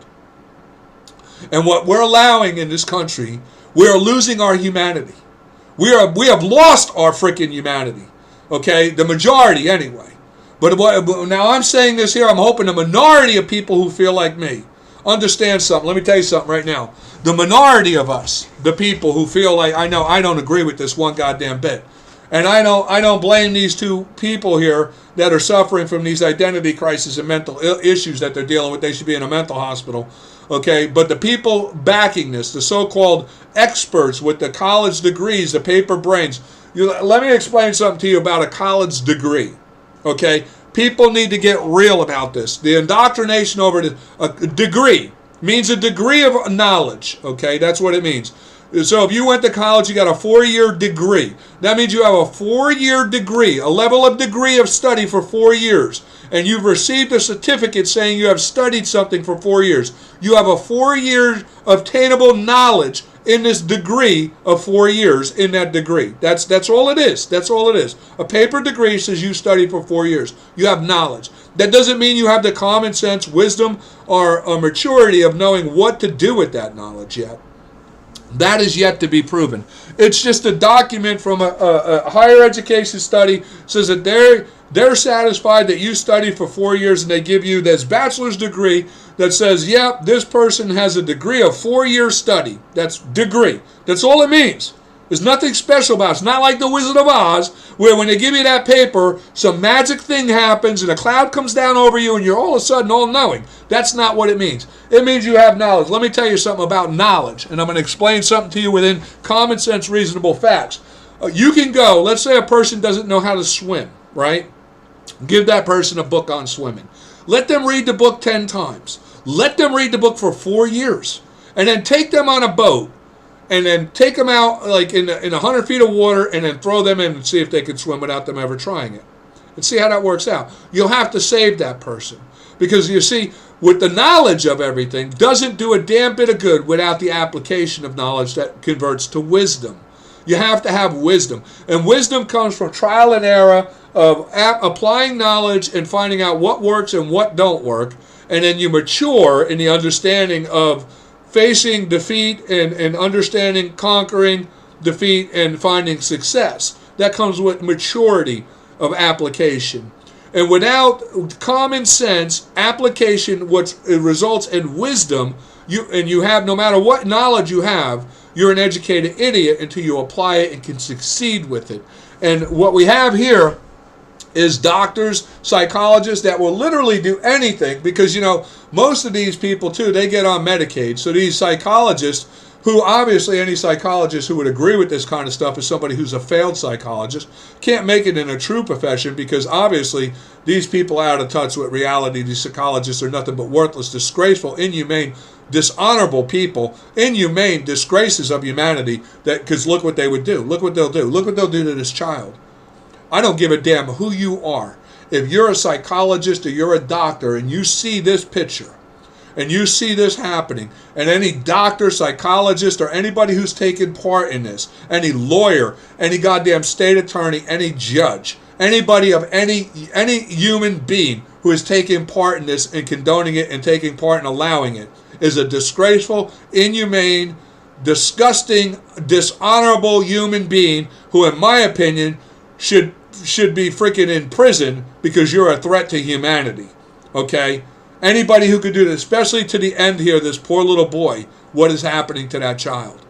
And what we're allowing in this country, we are losing our humanity. We have lost our freaking humanity. Okay? The majority, anyway. But now I'm saying this here, I'm hoping the minority of people who feel like me understand something. Let me tell you something right now. The minority of us, the people who feel like, I don't agree with this one goddamn bit. And I don't blame these two people here that are suffering from these identity crises and mental issues that they're dealing with. They should be in a mental hospital. Okay, but the people backing this, the so-called experts with the college degrees, the paper brains, let me explain something to you about a college degree. Okay, people need to get real about this. The indoctrination over a degree means a degree of knowledge. Okay, that's what it means. So if you went to college, you got a 4-year degree. That means you have a 4-year degree, a level of degree of study for 4 years. And you've received a certificate saying you have studied something for 4 years. You have a 4-year obtainable knowledge in this degree of 4 years in that degree. That's all it is. That's all it is. A paper degree says you studied for 4 years. You have knowledge. That doesn't mean you have the common sense, wisdom, or maturity of knowing what to do with that knowledge yet. That is yet to be proven. It's just a document from a higher education study says that they're satisfied that you studied for 4 years and they give you this bachelor's degree that says, yep, this person has a degree of 4-year study. That's degree. That's all it means. There's nothing special about it. It's not like the Wizard of Oz where when they give you that paper, some magic thing happens and a cloud comes down over you and you're all of a sudden all-knowing. That's not what it means. It means you have knowledge. Let me tell you something about knowledge, and I'm going to explain something to you within common sense, reasonable facts. You can go, let's say a person doesn't know how to swim, right? Give that person a book on swimming. Let them read the book 10 times. Let them read the book for 4 years. And then take them on a boat and then take them out like in 100 feet of water and then throw them in and see if they can swim without them ever trying it. And see how that works out. You'll have to save that person. Because you see, with the knowledge of everything, doesn't do a damn bit of good without the application of knowledge that converts to wisdom. You have to have wisdom. And wisdom comes from trial and error of applying knowledge and finding out what works and what don't work. And then you mature in the understanding of facing defeat and understanding, conquering defeat and finding success. That comes with maturity of application. And without common sense application, what results in wisdom, you have, no matter what knowledge you have, you're an educated idiot until you apply it and can succeed with it. And what we have here is doctors, psychologists that will literally do anything because, most of these people, too, they get on Medicaid. So these psychologists, who obviously any psychologist who would agree with this kind of stuff is somebody who's a failed psychologist, can't make it in a true profession because obviously these people are out of touch with reality. These psychologists are nothing but worthless, disgraceful, inhumane, dishonorable people, inhumane disgraces of humanity. Because look what they would do. Look what they'll do. Look what they'll do to this child. I don't give a damn who you are. If you're a psychologist or you're a doctor and you see this picture and you see this happening, and any doctor, psychologist, or anybody who's taken part in this, any lawyer, any goddamn state attorney, any judge, anybody of any human being who is taking part in this and condoning it and taking part in allowing it is a disgraceful, inhumane, disgusting, dishonorable human being who, in my opinion, should be freaking in prison because you're a threat to humanity. Okay? Anybody who could do this, especially to the end here, this poor little boy, what is happening to that child?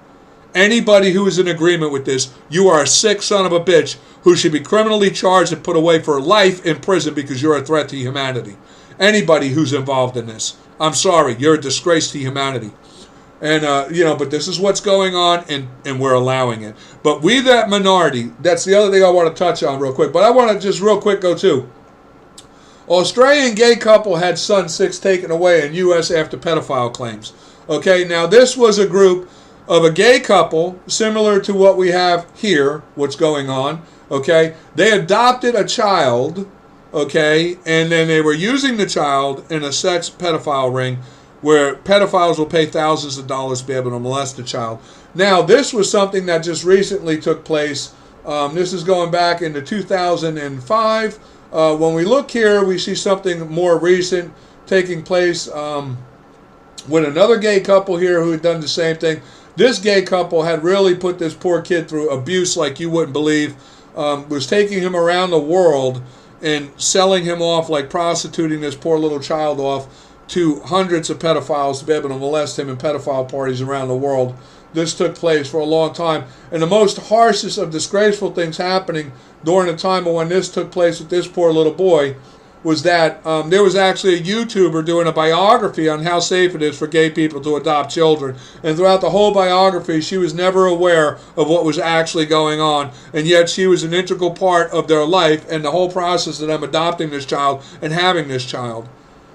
Anybody who is in agreement with this, you are a sick son of a bitch who should be criminally charged and put away for life in prison because you're a threat to humanity. Anybody who's involved in this, I'm sorry, you're a disgrace to humanity. And, but this is what's going on, and we're allowing it. But we, that minority, that's the other thing I want to touch on real quick. But I want to just real quick go to. Australian gay couple had son 6 taken away in U.S. after pedophile claims. Okay, now this was a group of a gay couple, similar to what we have here, what's going on. Okay, they adopted a child, okay, and then they were using the child in a sex pedophile ring, where pedophiles will pay thousands of dollars to be able to molest a child. Now, this was something that just recently took place. This is going back into 2005. When we look here, we see something more recent taking place with another gay couple here who had done the same thing. This gay couple had really put this poor kid through abuse like you wouldn't believe. Was taking him around the world and selling him off, like prostituting this poor little child off to hundreds of pedophiles to be able to molest him in pedophile parties around the world. This took place for a long time. And the most harshest of disgraceful things happening during the time of when this took place with this poor little boy was that there was actually a YouTuber doing a biography on how safe it is for gay people to adopt children. And throughout the whole biography, she was never aware of what was actually going on. And yet she was an integral part of their life and the whole process of them adopting this child and having this child.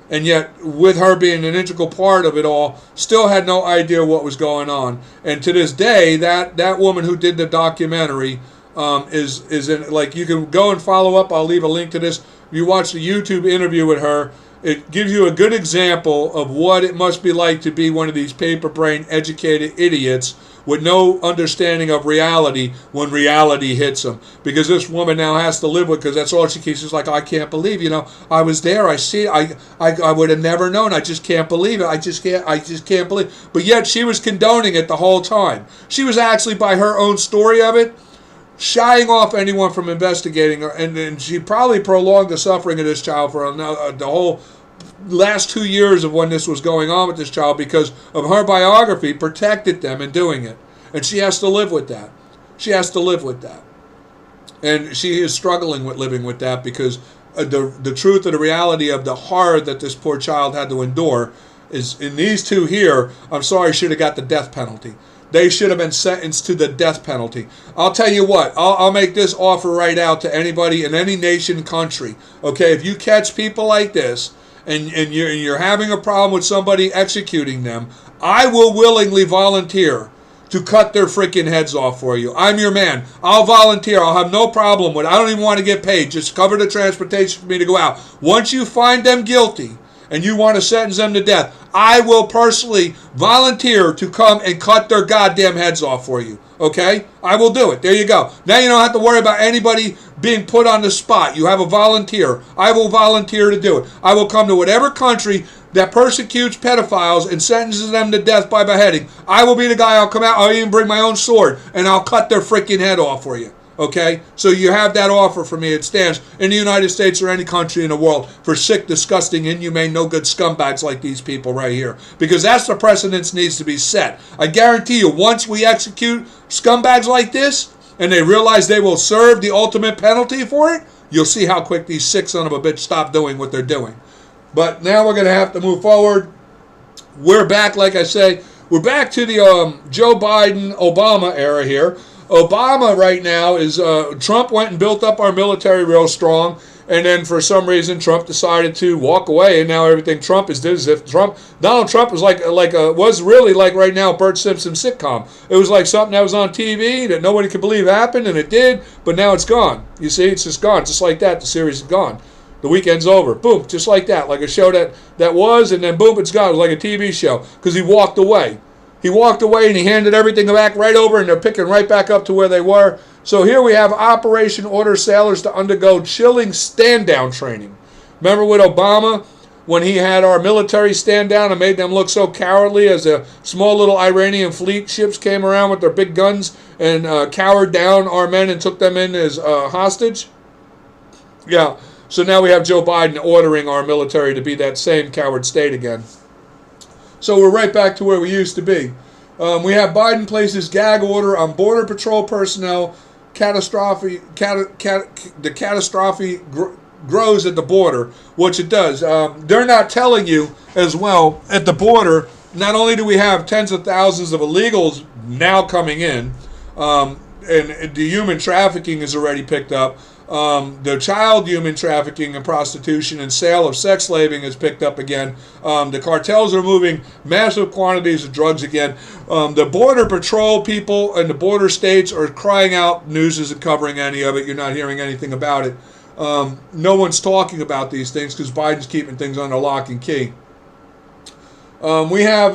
And yet, with her being an integral part of it all, still had no idea what was going on. And to this day, that woman who did the documentary is in, like, you can go and follow up. I'll leave a link to this. If you watch the YouTube interview with her, it gives you a good example of what it must be like to be one of these paper brain educated idiots with no understanding of reality when reality hits them. Because this woman now has to live with, because that's all she keeps. She's like, I can't believe, I was there, I see it, I would have never known, I just can't believe it, I just can't believe. But yet she was condoning it the whole time. She was actually, by her own story of it, shying off anyone from investigating her, and she probably prolonged the suffering of this child for the whole last 2 years of when this was going on with this child, because of her biography protected them in doing it. And she has to live with that. She has to live with that. And she is struggling with living with that, because the truth of the reality of the horror that this poor child had to endure is, in these two here, I'm sorry, should have got the death penalty. They should have been sentenced to the death penalty. I'll tell you what, I'll make this offer right out to anybody in any nation, country. Okay, if you catch people like this, and you're having a problem with somebody executing them, I will willingly volunteer to cut their freaking heads off for you. I'm your man. I'll volunteer. I'll have no problem with it. I don't even want to get paid. Just cover the transportation for me to go out. Once you find them guilty and you want to sentence them to death, I will personally volunteer to come and cut their goddamn heads off for you. Okay? I will do it. There you go. Now you don't have to worry about anybody being put on the spot. You have a volunteer. I will volunteer to do it. I will come to whatever country that persecutes pedophiles and sentences them to death by beheading. I will be the guy. I'll come out. I'll even bring my own sword, and I'll cut their freaking head off for you. Okay? So you have that offer for me. It stands in the United States or any country in the world for sick, disgusting, inhumane, no good scumbags like these people right here. Because that's the precedence needs to be set. I guarantee you, once we execute scumbags like this, and they realize they will serve the ultimate penalty for it, you'll see how quick these sick son of a bitch stop doing what they're doing. But now we're going to have to move forward. We're back, like I say, we're back to the Joe Biden-Obama era here. Obama right now is, Trump went and built up our military real strong, and then for some reason Trump decided to walk away, and now everything Trump is did as if Donald Trump was was really like right now Bert Simpson sitcom. It was like something that was on TV that nobody could believe happened, and it did, but now it's gone. You see, it's just gone. Just like that, the series is gone. The weekend's over. Boom, just like that. Like a show that was, and then boom, it's gone. It was like a TV show, because he walked away. He walked away and he handed everything back right over, and they're picking right back up to where they were. So here we have Operation Order Sailors to undergo chilling stand-down training. Remember with Obama, when he had our military stand down and made them look so cowardly as a small little Iranian fleet ships came around with their big guns and cowered down our men and took them in as hostage? Yeah. So now we have Joe Biden ordering our military to be that same coward state again. So we're right back to where we used to be. We have Biden places gag order on Border Patrol personnel. The catastrophe grows at the border, which it does. They're not telling you as well at the border not only do we have tens of thousands of illegals now coming in, and the human trafficking is already picked up. The child human trafficking and prostitution and sale of sex slaving has picked up again. The cartels are moving massive quantities of drugs again. The border patrol people and the border states are crying out. News isn't covering any of it. You're not hearing anything about it. No one's talking about these things because Biden's keeping things under lock and key. We have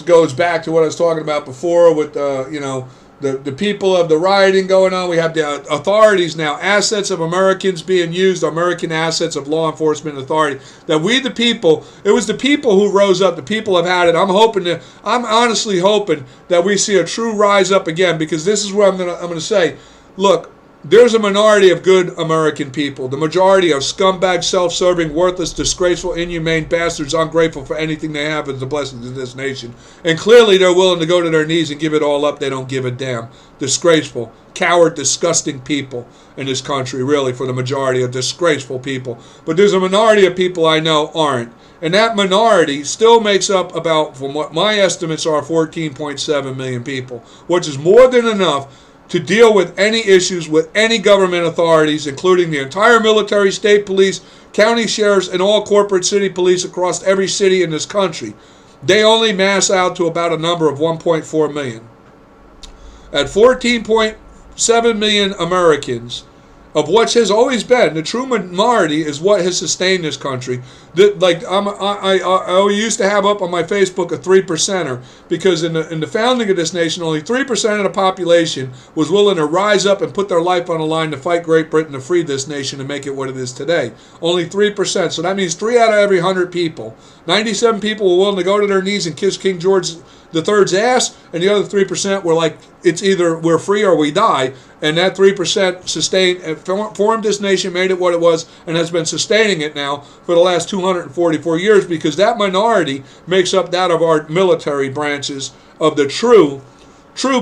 goes back to what I was talking about before with the people of the rioting going on. We have the authorities now, assets of Americans being used, American assets of law enforcement authority. That we the people, it was the people who rose up. The people have had it. I'm honestly hoping that we see a true rise up again, because this is where I'm gonna say, look, there's a minority of good American people. The majority of scumbag, self-serving, worthless, disgraceful, inhumane bastards, ungrateful for anything they have as the blessings of this nation. And clearly they're willing to go to their knees and give it all up. They don't give a damn. Disgraceful, coward, disgusting people in this country, really, for the majority of disgraceful people. But there's a minority of people I know aren't. And that minority still makes up about, from what my estimates are, 14.7 million people, which is more than enough to deal with any issues with any government authorities, including the entire military, state police, county sheriffs, and all corporate city police across every city in this country. They only mass out to about a number of 1.4 million. At 14.7 million Americans, of which has always been the true minority, is what has sustained this country. I used to have up on my Facebook a 3%er, because in the founding of this nation, only 3% of the population was willing to rise up and put their life on the line to fight Great Britain to free this nation and make it what it is today. Only 3%. So that means 3 out of every 100 people. 97 people were willing to go to their knees and kiss King George III's ass, and the other 3% were like, it's either we're free or we die. And that 3% sustained and formed this nation, made it what it was, and has been sustaining it now for the last 244 years, because that minority makes up that of our military branches of the true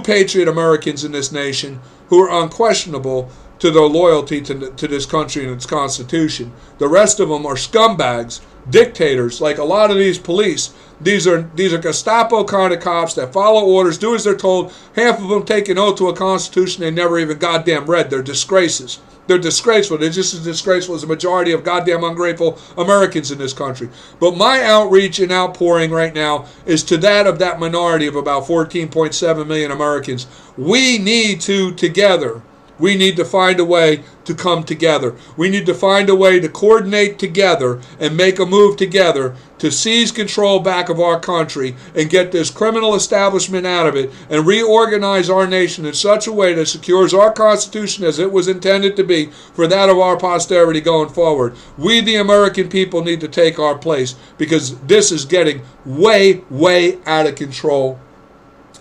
patriot Americans in this nation, who are unquestionable to their loyalty to this country and its Constitution. The rest of them are scumbags, dictators, like a lot of these police. These are Gestapo kind of cops that follow orders, do as they're told. Half of them take an oath to a constitution they never even goddamn read. They're disgraces. They're disgraceful. They're just as disgraceful as the majority of goddamn ungrateful Americans in this country. But my outreach and outpouring right now is to that minority of about 14.7 million Americans. We need to find a way to come together. We need to find a way to coordinate together and make a move together to seize control back of our country and get this criminal establishment out of it and reorganize our nation in such a way that secures our Constitution as it was intended to be for that of our posterity going forward. We, the American people, need to take our place, because this is getting way, way out of control.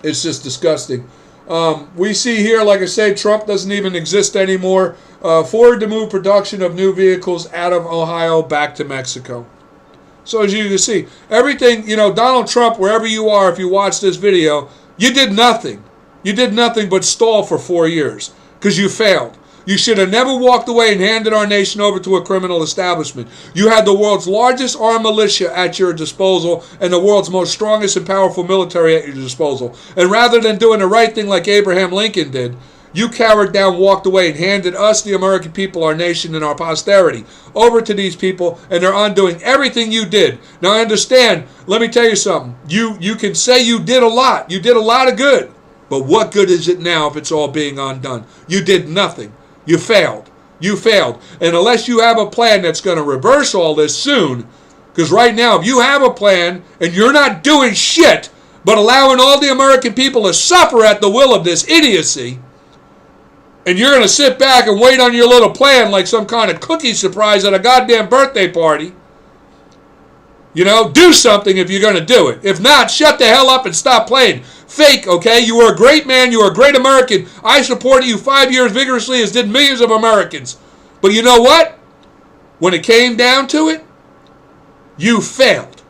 It's just disgusting. We see here, like I say, Trump doesn't even exist anymore. Ford to move production of new vehicles out of Ohio back to Mexico. So as you can see, everything, Donald Trump, wherever you are, if you watch this video, you did nothing. You did nothing but stall for 4 years, because you failed. You should have never walked away and handed our nation over to a criminal establishment. You had the world's largest armed militia at your disposal and the world's most strongest and powerful military at your disposal. And rather than doing the right thing like Abraham Lincoln did, you cowered down, walked away, and handed us, the American people, our nation, and our posterity over to these people, and they're undoing everything you did. Now, I understand. Let me tell you something. You can say you did a lot. You did a lot of good. But what good is it now if it's all being undone? You did nothing. You failed. You failed. And unless you have a plan that's going to reverse all this soon, because right now, if you have a plan and you're not doing shit, but allowing all the American people to suffer at the will of this idiocy, and you're going to sit back and wait on your little plan like some kind of cookie surprise at a goddamn birthday party, do something if you're going to do it. If not, shut the hell up and stop playing. Fake, okay? You were a great man. You were a great American. I supported you 5 years vigorously, as did millions of Americans. But you know what? When it came down to it, you failed.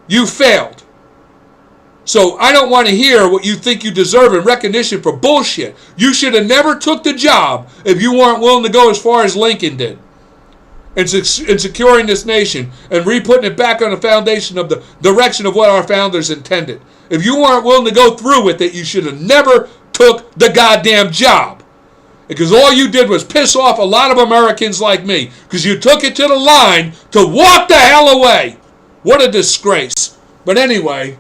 You failed. So I don't want to hear what you think you deserve in recognition for bullshit. You should have never took the job if you weren't willing to go as far as Lincoln did. and securing this nation and re-putting it back on the foundation of the direction of what our founders intended. If you weren't willing to go through with it, you should have never took the goddamn job. Because all you did was piss off a lot of Americans like me. Because you took it to the line to walk the hell away. What a disgrace. But anyway,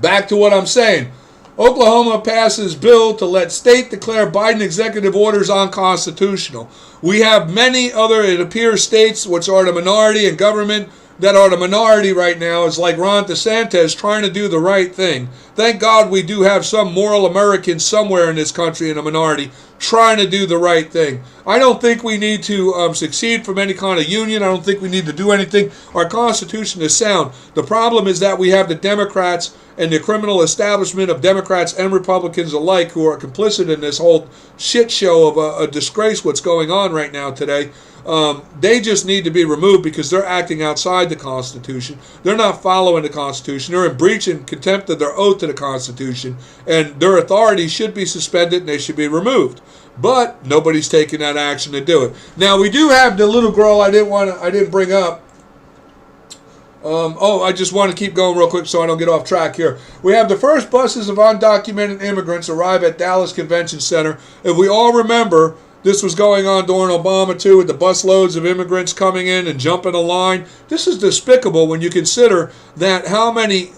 back to what I'm saying. Oklahoma passes bill to let state declare Biden executive orders unconstitutional. We have many other, it appears, states which are the minority in government that are the minority right now. Is like Ron DeSantis trying to do the right thing. Thank God we do have some moral Americans somewhere in this country in a minority trying to do the right thing. I don't think we need to succeed from any kind of union. I don't think we need to do anything. Our Constitution is sound. The problem is that we have the Democrats and the criminal establishment of Democrats and Republicans alike who are complicit in this whole shit show of a disgrace what's going on right now today. They just need to be removed because they're acting outside the Constitution. They're not following the Constitution. They're in breach and contempt of their oath to the Constitution, and their authority should be suspended and they should be removed. But nobody's taking that action to do it. Now we do have the little girl I didn't bring up. I just want to keep going real quick so I don't get off track here. We have the first buses of undocumented immigrants arrive at Dallas Convention Center. If we all remember, this was going on during Obama too, with the busloads of immigrants coming in and jumping a line. This is despicable when you consider that how many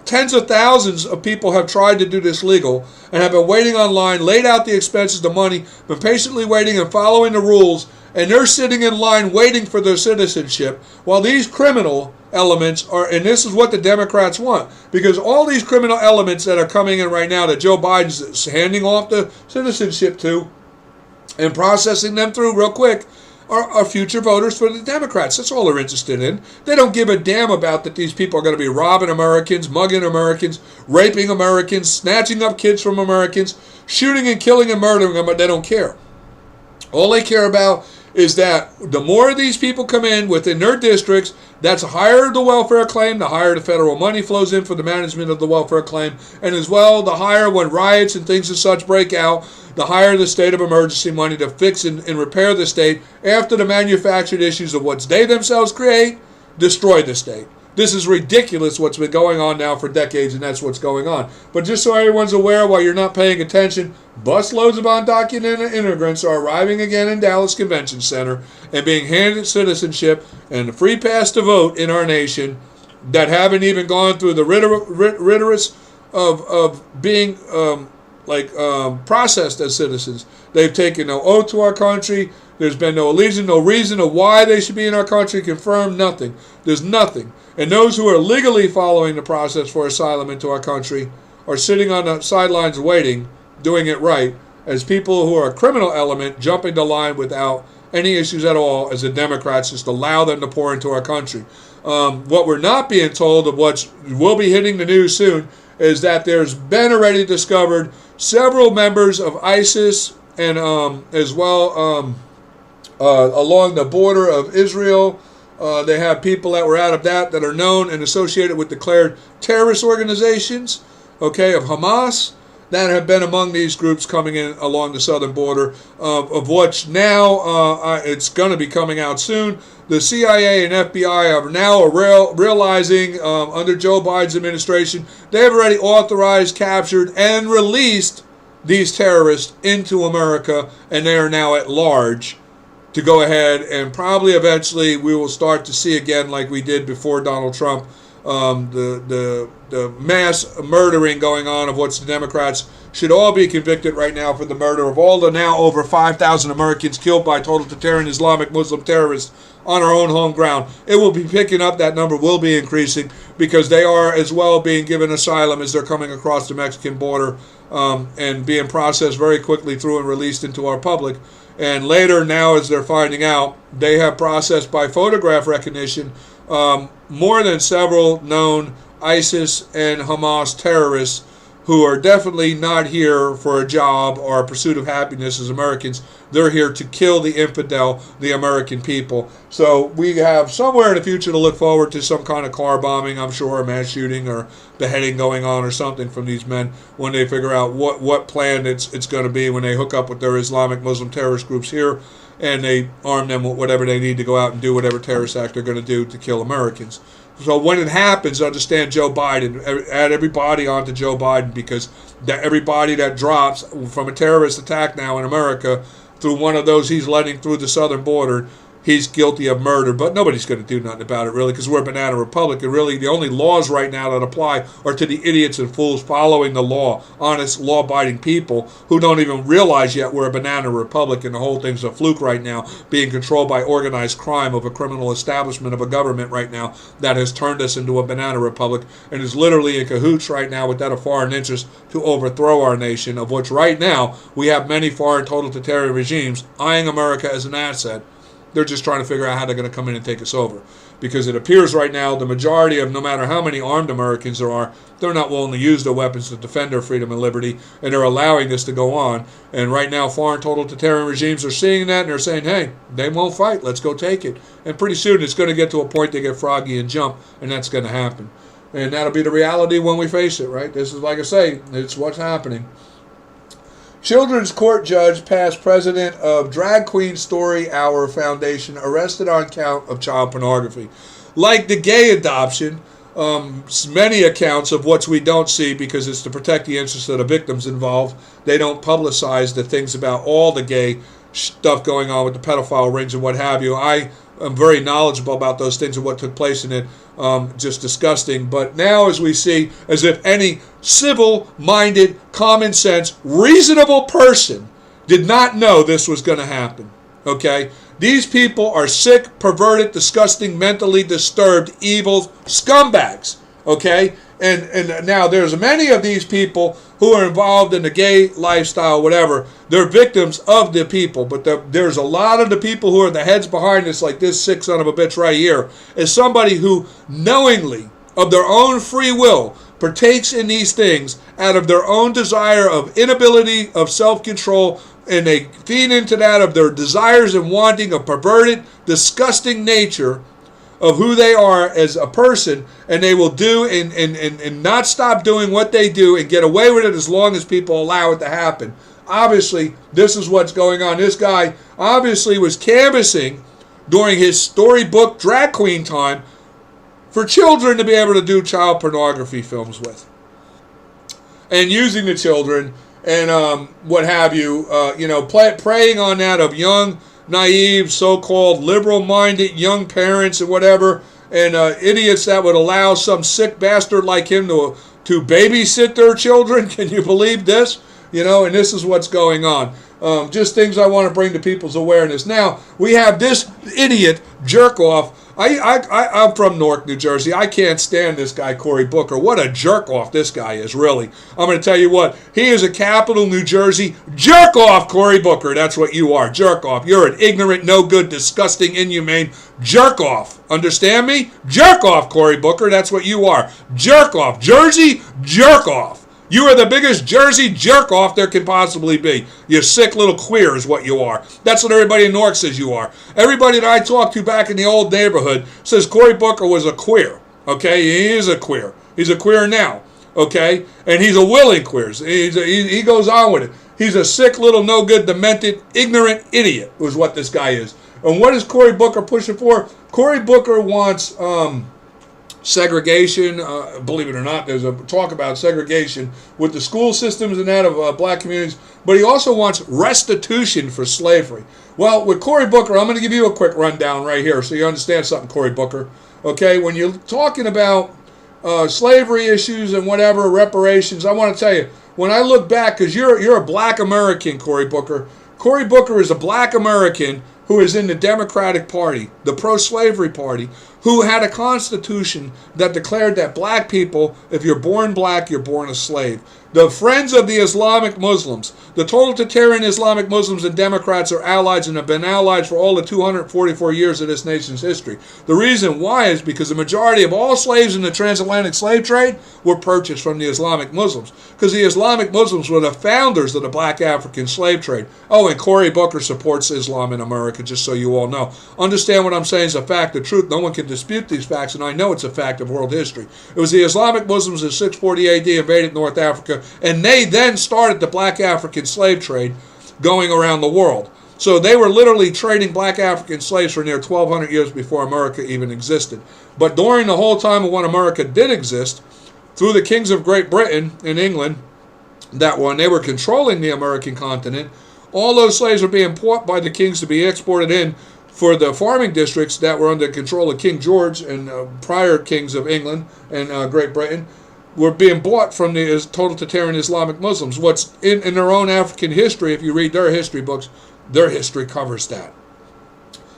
tens of thousands of people have tried to do this legal and have been waiting online, laid out the expenses, the money, been patiently waiting and following the rules, and they're sitting in line waiting for their citizenship while these criminal elements are, and this is what the Democrats want, because all these criminal elements that are coming in right now that Joe Biden's handing off the citizenship to and processing them through real quick are future voters for the Democrats. That's all they're interested in. They don't give a damn about that these people are going to be robbing Americans, mugging Americans, raping Americans, snatching up kids from Americans, shooting and killing and murdering them, but they don't care. All they care about is that the more of these people come in within their districts, that's higher the welfare claim, the higher the federal money flows in for the management of the welfare claim, and as well, the higher when riots and things as such break out, the higher the state of emergency money to fix and repair the state after the manufactured issues of what they themselves create destroy the state. This is ridiculous what's been going on now for decades, and that's what's going on. But just so everyone's aware, while you're not paying attention, busloads of undocumented immigrants are arriving again in Dallas Convention Center and being handed citizenship and a free pass to vote in our nation that haven't even gone through the rigorous of being processed as citizens. They've taken no oath to our country. There's been no allegiance, no reason of why they should be in our country confirmed, nothing. There's nothing. And those who are legally following the process for asylum into our country are sitting on the sidelines waiting, doing it right, as people who are a criminal element jumping the line without any issues at all, as the Democrats just allow them to pour into our country. What we're not being told of what will be hitting the news soon is that there's been already discovered several members of ISIS and as well along the border of Israel. They have people that were out of that are known and associated with declared terrorist organizations, of Hamas, that have been among these groups coming in along the southern border, of which now it's going to be coming out soon. The CIA and FBI are now realizing under Joe Biden's administration, they have already authorized, captured, and released these terrorists into America, and they are now at large to go ahead and probably eventually we will start to see again, like we did before Donald Trump, the mass murdering going on of which the Democrats should all be convicted right now for the murder of all the now over 5,000 Americans killed by total totalitarian Islamic Muslim terrorists on our own home ground. It will be picking up, that number will be increasing because they are as well being given asylum as they're coming across the Mexican border and being processed very quickly through and released into our public. And later now, as they're finding out, they have processed by photograph recognition more than several known ISIS and Hamas terrorists who are definitely not here for a job or a pursuit of happiness as Americans. They're here to kill the infidel, the American people. So we have somewhere in the future to look forward to some kind of car bombing, I'm sure, a mass shooting or beheading going on or something from these men when they figure out what plan it's going to be when they hook up with their Islamic Muslim terrorist groups here and they arm them with whatever they need to go out and do whatever terrorist act they're going to do to kill Americans. So when it happens, understand Joe Biden, add everybody onto Joe Biden, because everybody that drops from a terrorist attack now in America through one of those he's letting through the southern border, he's guilty of murder. But nobody's going to do nothing about it, really, because we're a banana republic. And really, the only laws right now that apply are to the idiots and fools following the law, honest, law-abiding people who don't even realize yet we're a banana republic and the whole thing's a fluke right now, being controlled by organized crime of a criminal establishment of a government right now that has turned us into a banana republic and is literally in cahoots right now with that of foreign interest to overthrow our nation, of which right now we have many foreign totalitarian regimes eyeing America as an asset. They're just trying to figure out how they're going to come in and take us over. Because it appears right now the majority of, no matter how many armed Americans there are, they're not willing to use their weapons to defend their freedom and liberty, and they're allowing this to go on. And right now foreign totalitarian regimes are seeing that, and they're saying, hey, they won't fight, let's go take it. And pretty soon it's going to get to a point they get froggy and jump, and that's going to happen. And that'll be the reality when we face it, right? This is, like I say, it's what's happening. Children's court judge, past president of Drag Queen Story Hour Foundation, arrested on count of child pornography. Like the gay adoption, many accounts of what we don't see, because it's to protect the interests of the victims involved. They don't publicize the things about all the gay stuff going on with the pedophile rings and what have you. I am very knowledgeable about those things and what took place in it. Just disgusting. But now, as we see, as if any civil-minded, common-sense, reasonable person did not know this was going to happen. Okay? These people are sick, perverted, disgusting, mentally disturbed, evil scumbags. Okay? And now there's many of these people who are involved in the gay lifestyle, whatever. They're victims of the people, but there's a lot of the people who are the heads behind this, like this sick son of a bitch right here, is somebody who knowingly, of their own free will, partakes in these things out of their own desire of inability of self-control, and they feed into that of their desires and wanting a perverted, disgusting nature of who they are as a person, and they will do and not stop doing what they do and get away with it as long as people allow it to happen. Obviously, this is what's going on. This guy obviously was canvassing during his storybook drag queen time for children to be able to do child pornography films with, and using the children and what have you, preying on that of young, naive, so-called liberal-minded young parents and whatever, and idiots that would allow some sick bastard like him to babysit their children. Can you believe this? And this is what's going on. Just things I want to bring to people's awareness. Now, we have this idiot jerk-off. I'm from Newark, New Jersey. I can't stand this guy, Cory Booker. What a jerk-off this guy is, really. I'm going to tell you what. He is a capital New Jersey jerk-off, Cory Booker. That's what you are, jerk-off. You're an ignorant, no-good, disgusting, inhumane jerk-off. Understand me? Jerk-off, Cory Booker. That's what you are. Jerk-off. Jersey jerk-off. You are the biggest Jersey jerk-off there can possibly be. You sick little queer is what you are. That's what everybody in Newark says you are. Everybody that I talked to back in the old neighborhood says Cory Booker was a queer. Okay? He is a queer. He's a queer now. Okay? And he's a willing queer. He goes on with it. He's a sick little no-good, demented, ignorant idiot is what this guy is. And what is Cory Booker pushing for? Cory Booker wants segregation. Believe it or not, there's a talk about segregation with the school systems and that of black communities, but he also wants restitution for slavery. Well, with Cory Booker, I'm going to give you a quick rundown right here so you understand something, Cory Booker. Okay, when you're talking about slavery issues and whatever, reparations, I want to tell you, when I look back, because you're a black American, Cory Booker. Cory Booker is a black American who is in the Democratic Party, the pro-slavery party, who had a constitution that declared that black people, if you're born black, you're born a slave. The Friends of the Islamic Muslims, the totalitarian Islamic Muslims and Democrats are allies and have been allies for all the 244 years of this nation's history. The reason why is because the majority of all slaves in the transatlantic slave trade were purchased from the Islamic Muslims, because the Islamic Muslims were the founders of the black African slave trade. Oh, and Cory Booker supports Islam in America, just so you all know. Understand what I'm saying is a fact, the truth. No one can dispute these facts, and I know it's a fact of world history. It was the Islamic Muslims in 640 AD invaded North Africa, and they then started the black African slave trade going around the world. So they were literally trading black African slaves for near 1,200 years before America even existed. But during the whole time of when America did exist, through the kings of Great Britain and England, that when they were controlling the American continent, all those slaves were being bought by the kings to be exported in for the farming districts that were under control of King George and prior kings of England and Great Britain, were being bought from the totalitarian Islamic Muslims. What's in their own African history, if you read their history books, their history covers that.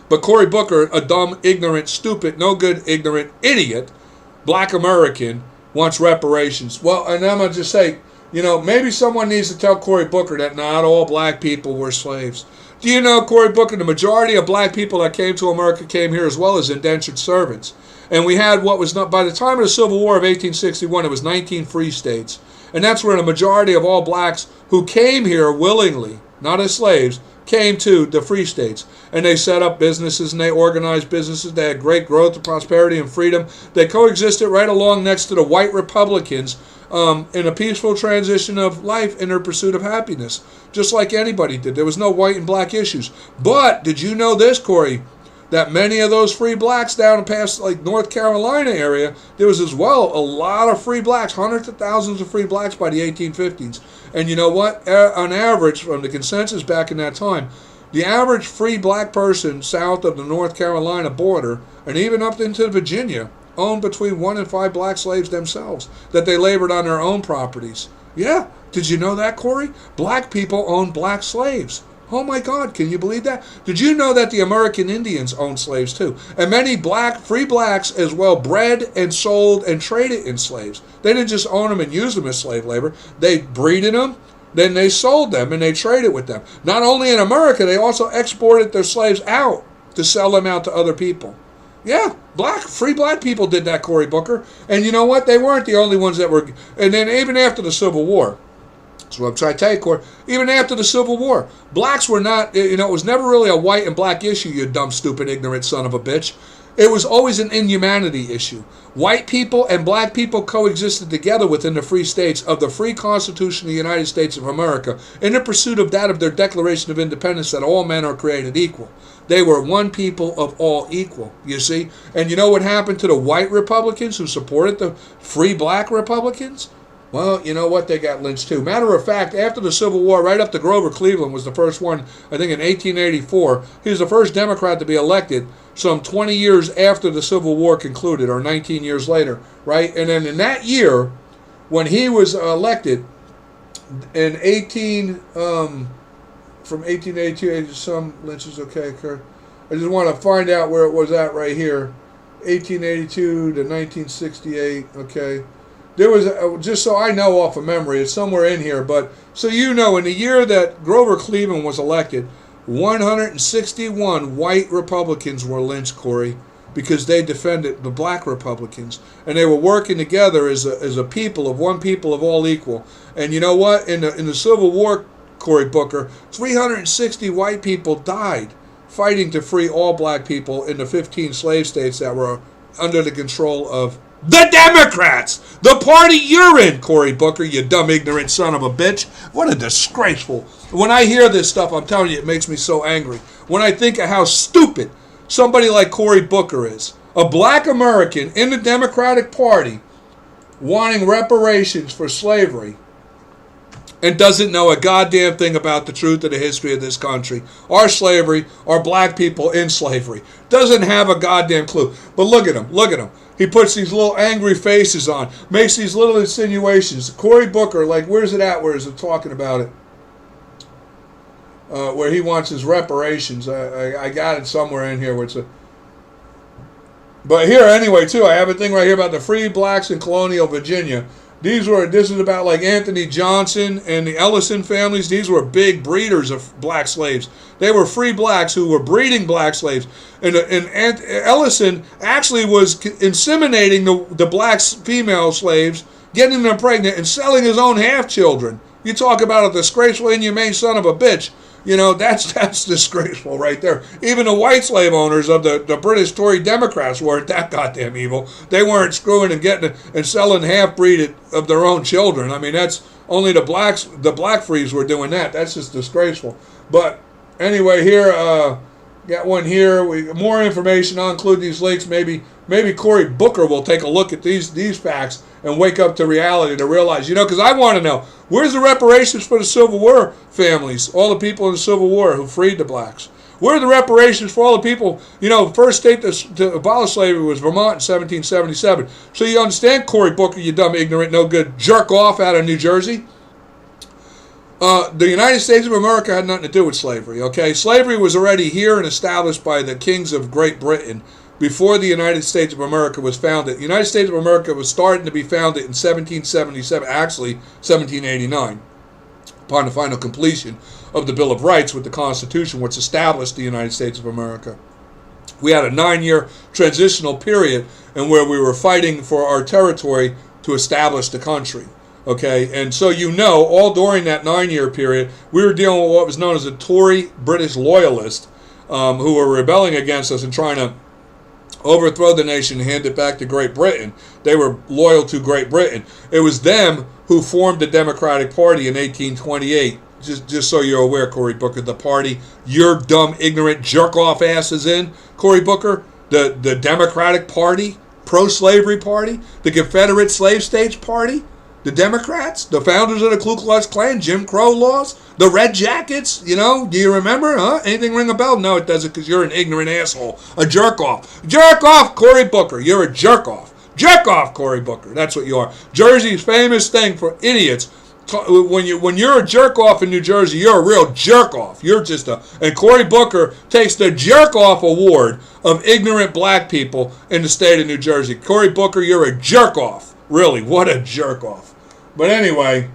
But Cory Booker, a dumb, ignorant, stupid, no good, ignorant idiot, black American, wants reparations. Well, and I'm going to just say, maybe someone needs to tell Cory Booker that not all black people were slaves. Do you know, Cory Booker, the majority of black people that came to America came here as well as indentured servants. And we had what was not, by the time of the Civil War of 1861, it was 19 free states. And that's where the majority of all blacks who came here willingly, not as slaves, came to the free states. And they set up businesses and they organized businesses. They had great growth and prosperity and freedom. They coexisted right along next to the white Republicans in a peaceful transition of life in their pursuit of happiness, just like anybody did. There was no white and black issues. But did you know this, Cory? That many of those free blacks down past like North Carolina area, there was as well a lot of free blacks, hundreds of thousands of free blacks by the 1850s. And you know what? On average, from the consensus back in that time, the average free black person south of the North Carolina border, and even up into Virginia, owned between 1 and 5 black slaves themselves, that they labored on their own properties. Yeah, did you know that, Cory? Black people owned black slaves. Oh my God, can you believe that? Did you know that the American Indians owned slaves too? And many free blacks as well bred and sold and traded in slaves. They didn't just own them and use them as slave labor. They breeded them, then they sold them and they traded with them. Not only in America, they also exported their slaves out to sell them out to other people. Yeah, free black people did that, Cory Booker. And you know what? They weren't the only ones that were. And then even after the Civil War, that's what I'm trying to tell you, Cory. Even after the Civil War, blacks were not, it was never really a white and black issue, you dumb, stupid, ignorant son of a bitch. It was always an inhumanity issue. White people and black people coexisted together within the free states of the free Constitution of the United States of America in the pursuit of that of their Declaration of Independence that all men are created equal. They were one people of all equal, you see? And you know what happened to the white Republicans who supported the free black Republicans? Well, you know what? They got lynched too. Matter of fact, after the Civil War, right up to Grover Cleveland was the first one, I think in 1884. He was the first Democrat to be elected some 20 years after the Civil War concluded, or 19 years later, right? And then in that year, when he was elected, in from 1882, some lynches, okay, Kurt. I just want to find out where it was at right here. 1882 to 1968, okay. There was, just so I know off of memory, it's somewhere in here, but so you know, in the year that Grover Cleveland was elected, 161 white Republicans were lynched, Cory, because they defended the black Republicans, and they were working together as a people of one people of all equal. And you know what? In the Civil War, Cory Booker, 360 white people died fighting to free all black people in the 15 slave states that were under the control of the Democrats, the party you're in, Cory Booker, you dumb, ignorant son of a bitch. What a disgraceful. When I hear this stuff, I'm telling you, it makes me so angry. When I think of how stupid somebody like Cory Booker is, a black American in the Democratic Party wanting reparations for slavery, and doesn't know a goddamn thing about the truth of the history of this country, our slavery, our black people in slavery. Doesn't have a goddamn clue. But look at him, look at him. He puts these little angry faces on, makes these little insinuations. Cory Booker, like, where's it at? Where is it talking about it? Where he wants his reparations. I got it somewhere in here where it's a... But here, anyway, too, I have a thing right here about the free blacks in colonial Virginia. This is about like Anthony Johnson and the Ellison families. These were big breeders of black slaves. They were free blacks who were breeding black slaves. And Ellison actually was inseminating the black female slaves, getting them pregnant, and selling his own half-children. You talk about a disgraceful, inhumane son of a bitch. You know, that's disgraceful right there. Even the white slave owners of the British Tory Democrats weren't that goddamn evil. They weren't screwing and getting and selling half-breed of their own children. I mean, that's only the black frees were doing that. That's just disgraceful. But anyway, here, got one here. More information. I'll include these links. Maybe Cory Booker will take a look at these facts and wake up to reality to realize, because I want to know, where's the reparations for the Civil War families, all the people in the Civil War who freed the blacks? Where are the reparations for all the people, first state to abolish slavery was Vermont in 1777. So you understand, Cory Booker, you dumb, ignorant, no good jerk off out of New Jersey? The United States of America had nothing to do with slavery, okay? Slavery was already here and established by the kings of Great Britain before the United States of America was founded. The United States of America was starting to be founded in 1777, actually 1789, upon the final completion of the Bill of Rights with the Constitution, which established the United States of America. We had a 9-year transitional period in where we were fighting for our territory to establish the country. Okay, and so all during that 9-year period, we were dealing with what was known as the Tory British loyalists who were rebelling against us and trying to overthrow the nation and hand it back to Great Britain. They were loyal to Great Britain. It was them who formed the Democratic Party in 1828. Just so you're aware, Cory Booker, the party your dumb, ignorant, jerk-off ass is in, Cory Booker, the Democratic Party, pro-slavery party, the Confederate Slave States Party, the Democrats, the founders of the Ku Klux Klan, Jim Crow laws, the Red Jackets, do you remember? Huh? Anything ring a bell? No, it doesn't, because you're an ignorant asshole. A jerk-off. Jerk-off, Cory Booker. You're a jerk-off. Jerk-off, Cory Booker. That's what you are. Jersey's famous thing for idiots. When you're a jerk-off in New Jersey, you're a real jerk-off. You're just and Cory Booker takes the jerk-off award of ignorant black people in the state of New Jersey. Cory Booker, you're a jerk-off. Really, what a jerk-off. But anyway,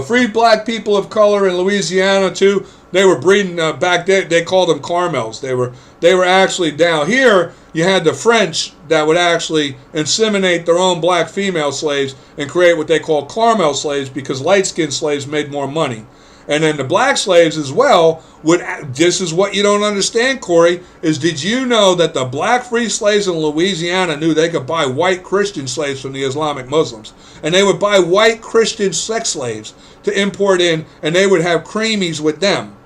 free black people of color in Louisiana too. They were breeding back then. They called them Carmels. They were actually down here. You had the French that would actually inseminate their own black female slaves and create what they call Carmel slaves because light-skinned slaves made more money. And then the black slaves as well would. This is what you don't understand, Cory. Is did you know that the black free slaves in Louisiana knew they could buy white Christian slaves from the Islamic Muslims, and they would buy white Christian sex slaves to import in, and they would have creamies with them.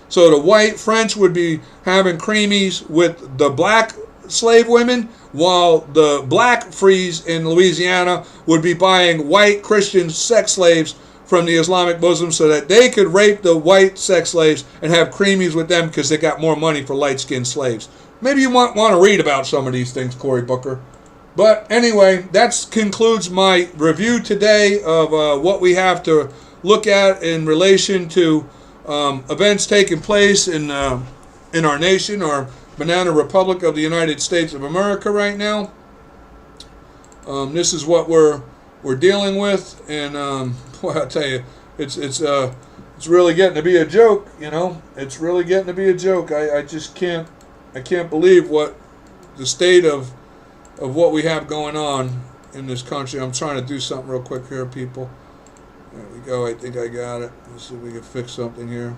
So the white French would be having creamies with the black slave women, while the black frees in Louisiana would be buying white Christian sex slaves from the Islamic Muslims so that they could rape the white sex slaves and have creamies with them because they got more money for light-skinned slaves. Maybe you want to read about some of these things, Cory Booker. But anyway, that concludes my review today of what we have to look at in relation to events taking place in our nation, our Banana Republic of the United States of America right now. This is what we're dealing with, and boy, I tell you, it's really getting to be a joke. It's really getting to be a joke. I just can't believe what the state of what we have going on in this country. I'm trying to do something real quick here, people. There we go. I think I got it. Let's see if we can fix something here.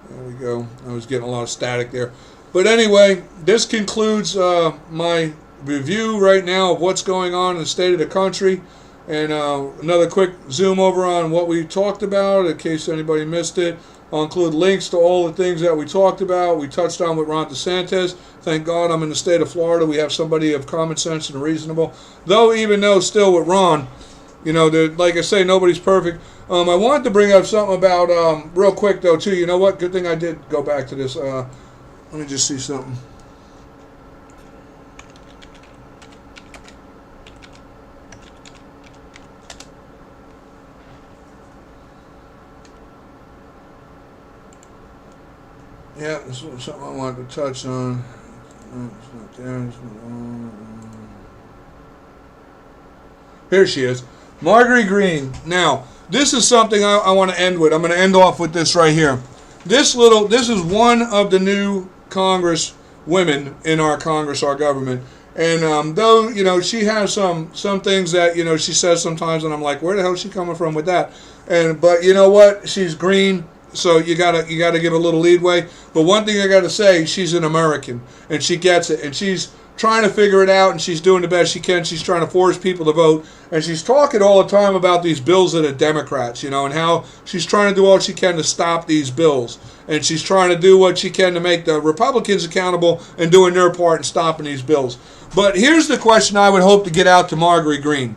There we go. I was getting a lot of static there. But anyway, this concludes my review right now of what's going on in the state of the country. And another quick zoom over on what we talked about in case anybody missed it. I'll include links to all the things that we talked about. We touched on with Ron DeSantis. Thank God I'm in the state of Florida. We have somebody of common sense and reasonable. Even though still with Ron, like I say, nobody's perfect. I wanted to bring up something about, real quick though too. You know what? Good thing I did go back to this. Let me just see something. Yeah, this was something I wanted to touch on. Here she is. Marguerite Green. Now, this is something I want to end with. I'm going to end off with this right here. This is one of the new Congress women in our Congress, our government. And though, she has some things that, she says sometimes, and I'm like, where the hell is she coming from with that? But you know what? She's green, so you gotta give a little leadway. But one thing I gotta say, she's an American, and she gets it, and she's trying to figure it out, and she's doing the best she can. She's trying to force people to vote, and she's talking all the time about these bills of the Democrats, and how she's trying to do all she can to stop these bills, and she's trying to do what she can to make the Republicans accountable and doing their part in stopping these bills. But here's the question I would hope to get out to Marguerite Green.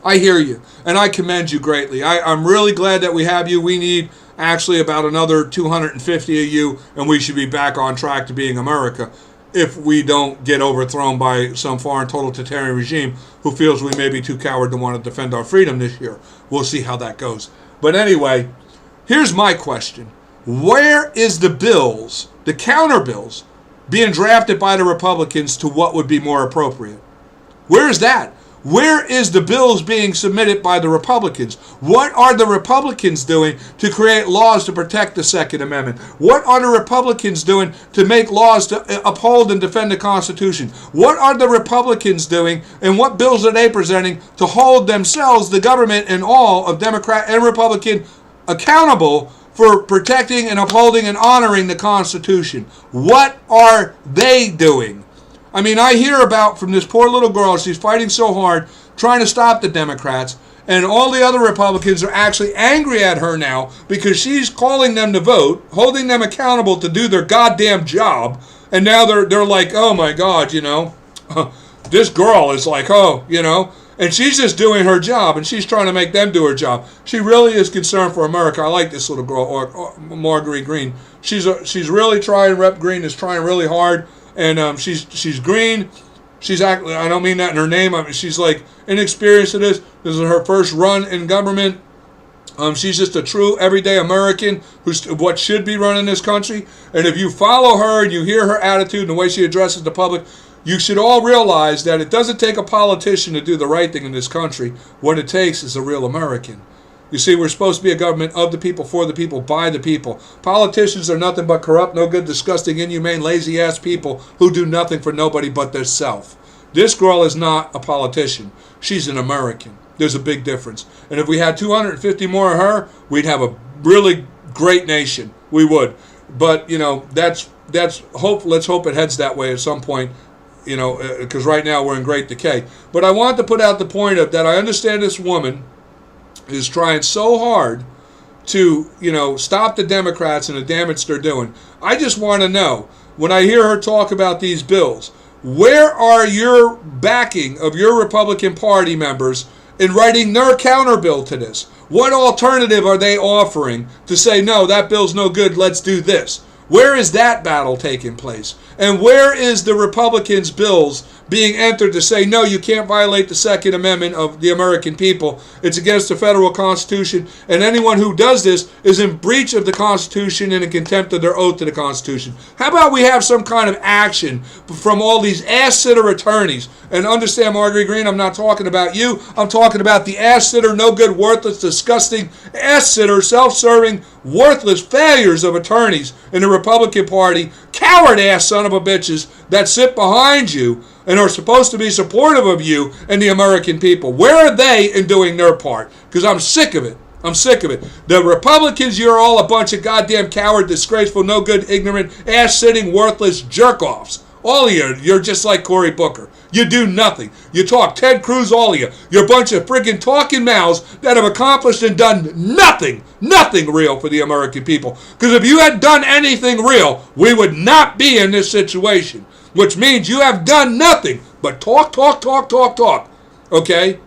I hear you, and I commend you greatly. I'm really glad that we have you. We need actually about another 250 of you, and we should be back on track to being America if we don't get overthrown by some foreign totalitarian regime who feels we may be too coward to want to defend our freedom this year. We'll see how that goes. But anyway, here's my question. Where is the bills, the counter bills, being drafted by the Republicans to what would be more appropriate? Where is that? Where is the bills being submitted by the Republicans? What are the Republicans doing to create laws to protect the Second Amendment? What are the Republicans doing to make laws to uphold and defend the Constitution? What are the Republicans doing, and what bills are they presenting to hold themselves, the government, and all of Democrat and Republican accountable for protecting and upholding and honoring the Constitution? What are they doing? I mean, I hear about from this poor little girl, she's fighting so hard, trying to stop the Democrats, and all the other Republicans are actually angry at her now because she's calling them to vote, holding them accountable to do their goddamn job, and now they're like, oh my God, this girl is like, and she's just doing her job, and she's trying to make them do her job. She really is concerned for America. I like this little girl, or Marguerite Green. She's really trying. Rep Green is trying really hard. And she's green. She's actually, I don't mean that in her name. I mean, she's like inexperienced at this. This is her first run in government. She's just a true everyday American who's what should be running this country. And if you follow her and you hear her attitude and the way she addresses the public, you should all realize that it doesn't take a politician to do the right thing in this country. What it takes is a real American. You see, we're supposed to be a government of the people, for the people, by the people. Politicians are nothing but corrupt, no good, disgusting, inhumane, lazy-ass people who do nothing for nobody but their self. This girl is not a politician. She's an American. There's a big difference. And if we had 250 more of her, we'd have a really great nation. We would. But, that's hope. Let's hope it heads that way at some point, because right now we're in great decay. But I want to put out the point of that I understand this woman is trying so hard to, stop the Democrats and the damage they're doing. I just want to know, when I hear her talk about these bills, where are your backing of your Republican Party members in writing their counter bill to this? What alternative are they offering to say, no, that bill's no good, let's do this? Where is that battle taking place? And where is the Republicans' bills being entered to say, no, you can't violate the Second Amendment of the American people. It's against the federal Constitution, and anyone who does this is in breach of the Constitution and in contempt of their oath to the Constitution. How about we have some kind of action from all these ass-sitter attorneys? And understand, Marguerite Green, I'm not talking about you. I'm talking about the ass-sitter, no good, worthless, disgusting, ass-sitter, self-serving, worthless failures of attorneys in the Republican Party, coward-ass son of a bitches that sit behind you and are supposed to be supportive of you and the American people. Where are they in doing their part? Because I'm sick of it. I'm sick of it. The Republicans, you're all a bunch of goddamn coward, disgraceful, no good, ignorant, ass-sitting, worthless jerk-offs. All of you, you're just like Cory Booker. You do nothing. You talk. Ted Cruz, all of you. You're a bunch of friggin' talking mouths that have accomplished and done nothing real for the American people. Because if you had done anything real, we would not be in this situation. Which means you have done nothing but talk. Okay?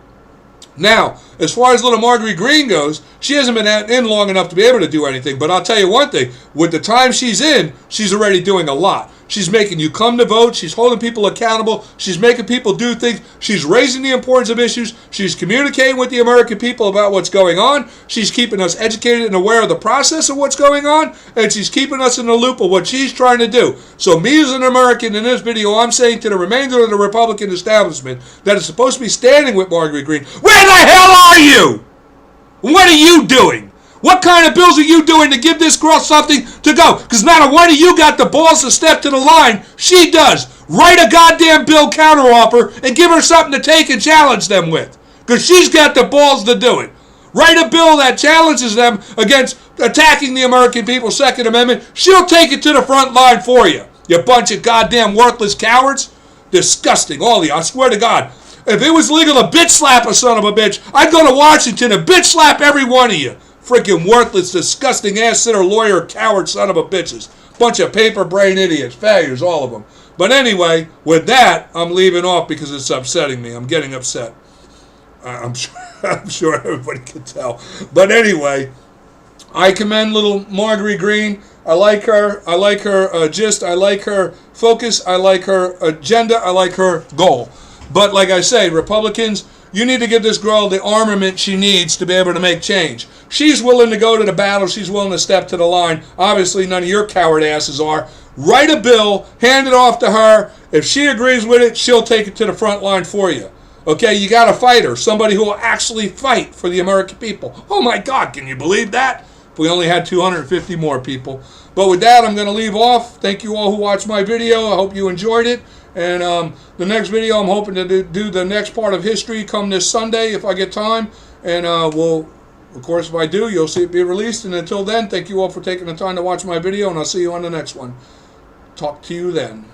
Now, as far as little Marguerite Green goes, she hasn't been in long enough to be able to do anything. But I'll tell you one thing. With the time she's in, she's already doing a lot. She's making you come to vote. She's holding people accountable. She's making people do things. She's raising the importance of issues. She's communicating with the American people about what's going on. She's keeping us educated and aware of the process of what's going on. And she's keeping us in the loop of what she's trying to do. So me as an American in this video, I'm saying to the remainder of the Republican establishment that is supposed to be standing with Marjorie Greene, where the hell are you? What are you doing? What kind of bills are you doing to give this girl something to go? Because not a one of you got the balls to step to the line. She does. Write a goddamn bill counteroffer and give her something to take and challenge them with. Because she's got the balls to do it. Write a bill that challenges them against attacking the American people's Second Amendment. She'll take it to the front line for you. You bunch of goddamn worthless cowards. Disgusting, all of you. I swear to God. If it was legal to bitch slap a son of a bitch, I'd go to Washington and bitch slap every one of you. Freaking worthless, disgusting ass-sitter, lawyer, coward, son of a bitches. Bunch of paper brain idiots, failures, all of them. But anyway, with that, I'm leaving off because it's upsetting me. I'm getting upset. I'm sure everybody can tell. But anyway, I commend little Marjorie Greene. I like her. I like her gist. I like her focus. I like her agenda. I like her goal. But like I say, Republicans, you need to give this girl the armament she needs to be able to make change. She's willing to go to the battle. She's willing to step to the line. Obviously, none of your coward asses are. Write a bill, hand it off to her. If she agrees with it, she'll take it to the front line for you. Okay, you got a fighter, somebody who will actually fight for the American people. Oh my God, can you believe that? If we only had 250 more people. But with that, I'm going to leave off. Thank you all who watched my video. I hope you enjoyed it. And the next video, I'm hoping to do the next part of history come this Sunday if I get time. And we'll, of course, if I do, you'll see it be released. And until then, thank you all for taking the time to watch my video, and I'll see you on the next one. Talk to you then.